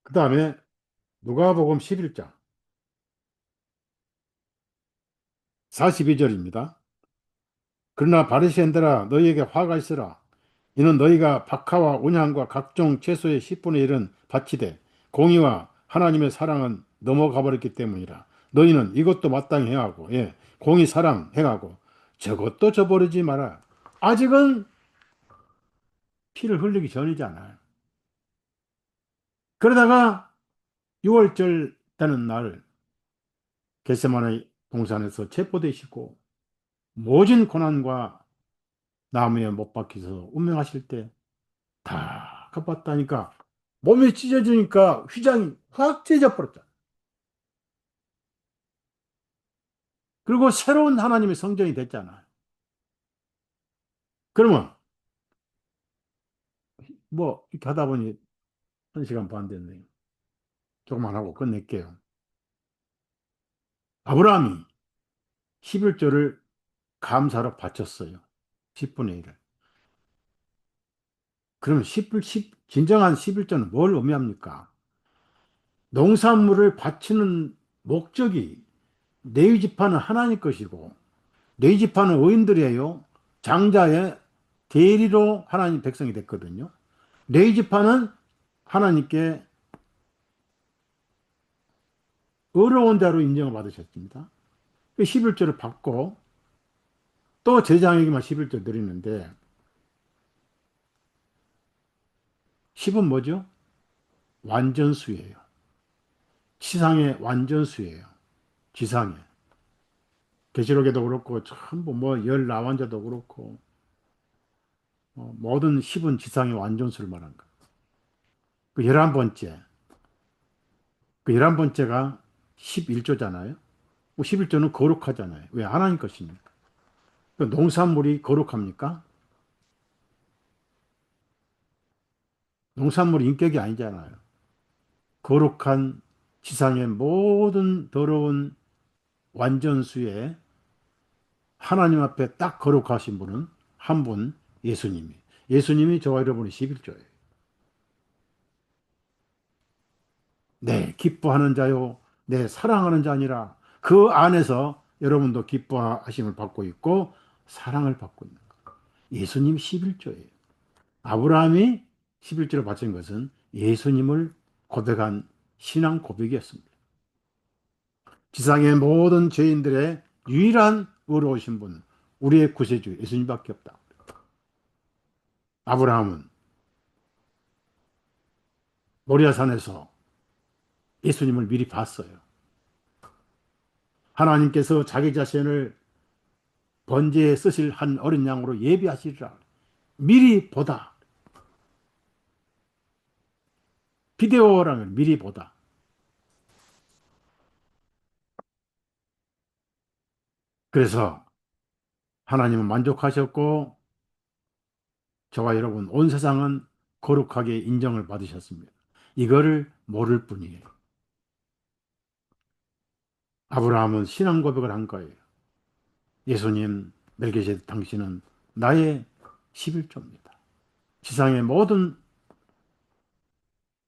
그 다음에 누가복음 11장 42절입니다. 그러나 바리새인들아 너희에게 화가 있으라. 이는 너희가 박하와 온향과 각종 채소의 10분의 1은 바치되 공의와 하나님의 사랑은 넘어가 버렸기 때문이라. 너희는 이것도 마땅히 행하고 공의 사랑 행하고 저것도 저버리지 마라. 아직은 피를 흘리기 전이잖아요. 그러다가 6월절 되는 날 겟세마네 동산에서 체포되시고 모진 고난과 나무에 못 박히셔서 운명하실 때 다 갚았다니까 몸이 찢어지니까 휘장이 확 찢어져 버렸다. 그리고 새로운 하나님의 성전이 됐잖아. 그러면 뭐 이렇게 하다 보니 1시간 반 됐네요. 조금만 하고 끝낼게요. 아브라함이 11조를 감사로 바쳤어요. 10분의 1을. 그러면 진정한 11조는 뭘 의미합니까? 농산물을 바치는 목적이 레위 지파는 하나님 것이고 레위 지파는 의인들이에요. 장자의 대리로 하나님 백성이 됐거든요. 레위 지파는 하나님께 어려운 자로 인정을 받으셨습니다. 11조를 받고 또 제장에게만 11조 드리는데 10은 뭐죠? 완전수예요. 지상의 완전수예요. 지상에. 계시록에도 그렇고 전부 뭐 열 나완자도 그렇고 모든 10은 지상의 완전수를 말한 거예요. 그 11번째. 그 11번째가 11조잖아요. 11조는 거룩하잖아요. 왜? 하나님 것이니까. 그 농산물이 거룩합니까? 농산물이 인격이 아니잖아요. 거룩한 지상의 모든 더러운 완전수에 하나님 앞에 딱 거룩하신 분은 한 분, 예수님이. 예수님이 저와 여러분의 11조예요. 네, 기뻐하는 자요, 네, 사랑하는 자니라. 그 안에서 여러분도 기뻐하심을 받고 있고 사랑을 받고 있는 거예요. 예수님 11조예요. 아브라함이 11조를 바친 것은 예수님을 고백한 신앙 고백이었습니다. 지상의 모든 죄인들의 유일한 의로우신 분, 우리의 구세주 예수님밖에 없다. 아브라함은 모리아산에서 예수님을 미리 봤어요. 하나님께서 자기 자신을 번제에 쓰실 한 어린 양으로 예비하시리라. 미리 보다. 비데오라면 미리 보다. 그래서 하나님은 만족하셨고 저와 여러분 온 세상은 거룩하게 인정을 받으셨습니다. 이거를 모를 뿐이에요. 아브라함은 신앙 고백을 한 거예요. 예수님, 멜기세덱 당신은 나의 11조입니다. 지상의 모든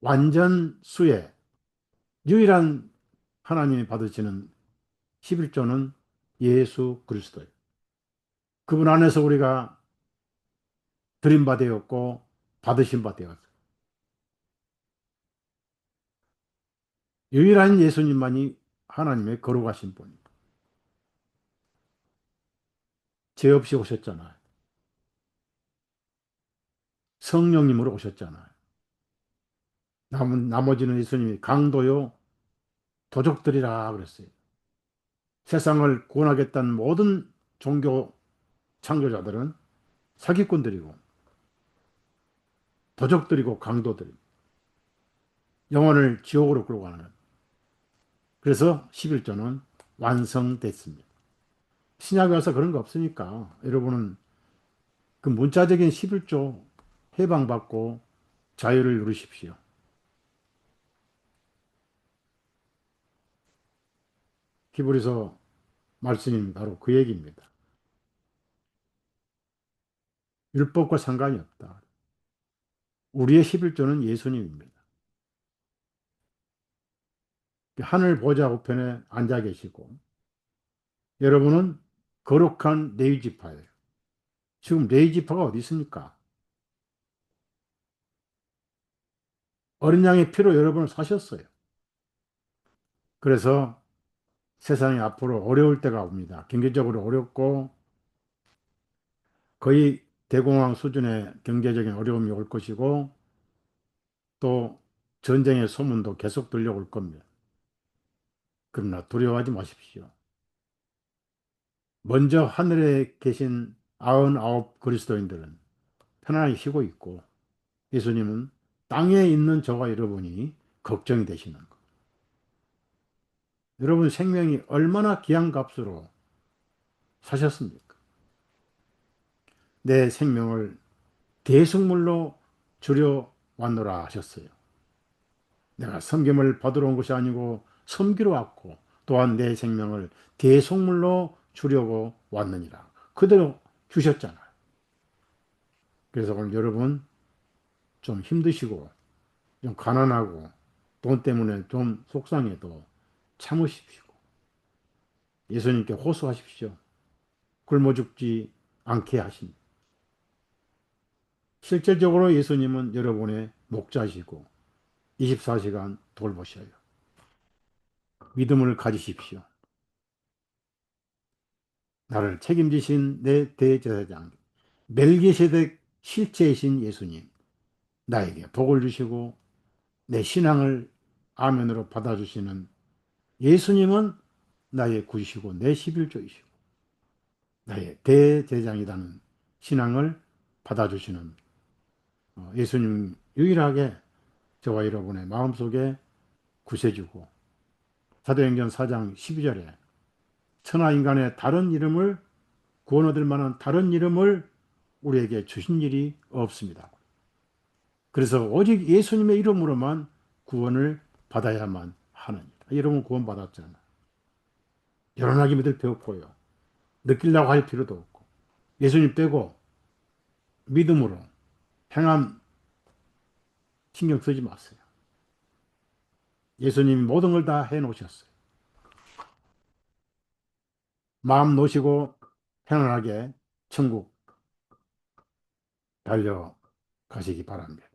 완전 수의 유일한 하나님이 받으시는 11조는 예수 그리스도예요. 그분 안에서 우리가 드린 바 되었고 받으신 바 되었어요. 유일한 예수님만이 하나님의 거룩하신 분입니다. 죄 없이 오셨잖아요. 성령님으로 오셨잖아요. 나머지는 예수님이 강도요 도적들이라 그랬어요. 세상을 구원하겠다는 모든 종교 창조자들은 사기꾼들이고 도적들이고 강도들이고 영혼을 지옥으로 끌고 가는. 그래서 11조는 완성됐습니다. 신약에 와서 그런 거 없으니까 여러분은 그 문자적인 11조 해방받고 자유를 누리십시오. 히브리서 말씀이 바로 그 얘기입니다. 율법과 상관이 없다. 우리의 11조는 예수님입니다. 하늘 보좌 우편에 앉아 계시고 여러분은 거룩한 레위 지파예요. 지금 레위 지파가 어디 있습니까? 어린 양의 피로 여러분을 사셨어요. 그래서 세상이 앞으로 어려울 때가 옵니다. 경제적으로 어렵고 거의 대공황 수준의 경제적인 어려움이 올 것이고 또 전쟁의 소문도 계속 들려올 겁니다. 그러나 두려워하지 마십시오. 먼저 하늘에 계신 99 그리스도인들은 편안히 쉬고 있고 예수님은 땅에 있는 저와 여러분이 걱정이 되시는 것. 여러분 생명이 얼마나 귀한 값으로 사셨습니까? 내 생명을 대속물로 주려 왔노라 하셨어요. 내가 섬김을 받으러 온 것이 아니고 섬기러 왔고 또한 내 생명을 대속물로 주려고 왔느니라. 그대로 주셨잖아요. 그래서 오늘 여러분 좀 힘드시고 좀 가난하고 돈 때문에 좀 속상해도 참으십시오. 예수님께 호소하십시오. 굶어 죽지 않게 하십니다. 실질적으로 예수님은 여러분의 목자시고 24시간 돌보셔요. 믿음을 가지십시오. 나를 책임지신 내 대제사장 멜기세덱 실체이신 예수님. 나에게 복을 주시고 내 신앙을 아멘으로 받아주시는 예수님은 나의 구주시고 내 십일조이시고 나의 대제장이라는 신앙을 받아주시는 예수님 유일하게 저와 여러분의 마음속에 구세주고 사도행전 4장 12절에 천하 인간의 다른 이름을 구원 얻을 만한 다른 이름을 우리에게 주신 일이 없습니다. 그래서 오직 예수님의 이름으로만 구원을 받아야만 하느니라. 여러분 구원받았잖아요. 요란하게 믿을 필요 없고요. 느끼려고 할 필요도 없고 예수님 빼고 믿음으로 행함 신경 쓰지 마세요. 예수님이 모든 걸 다 해놓으셨어요. 마음 놓으시고 편안하게 천국 달려가시기 바랍니다.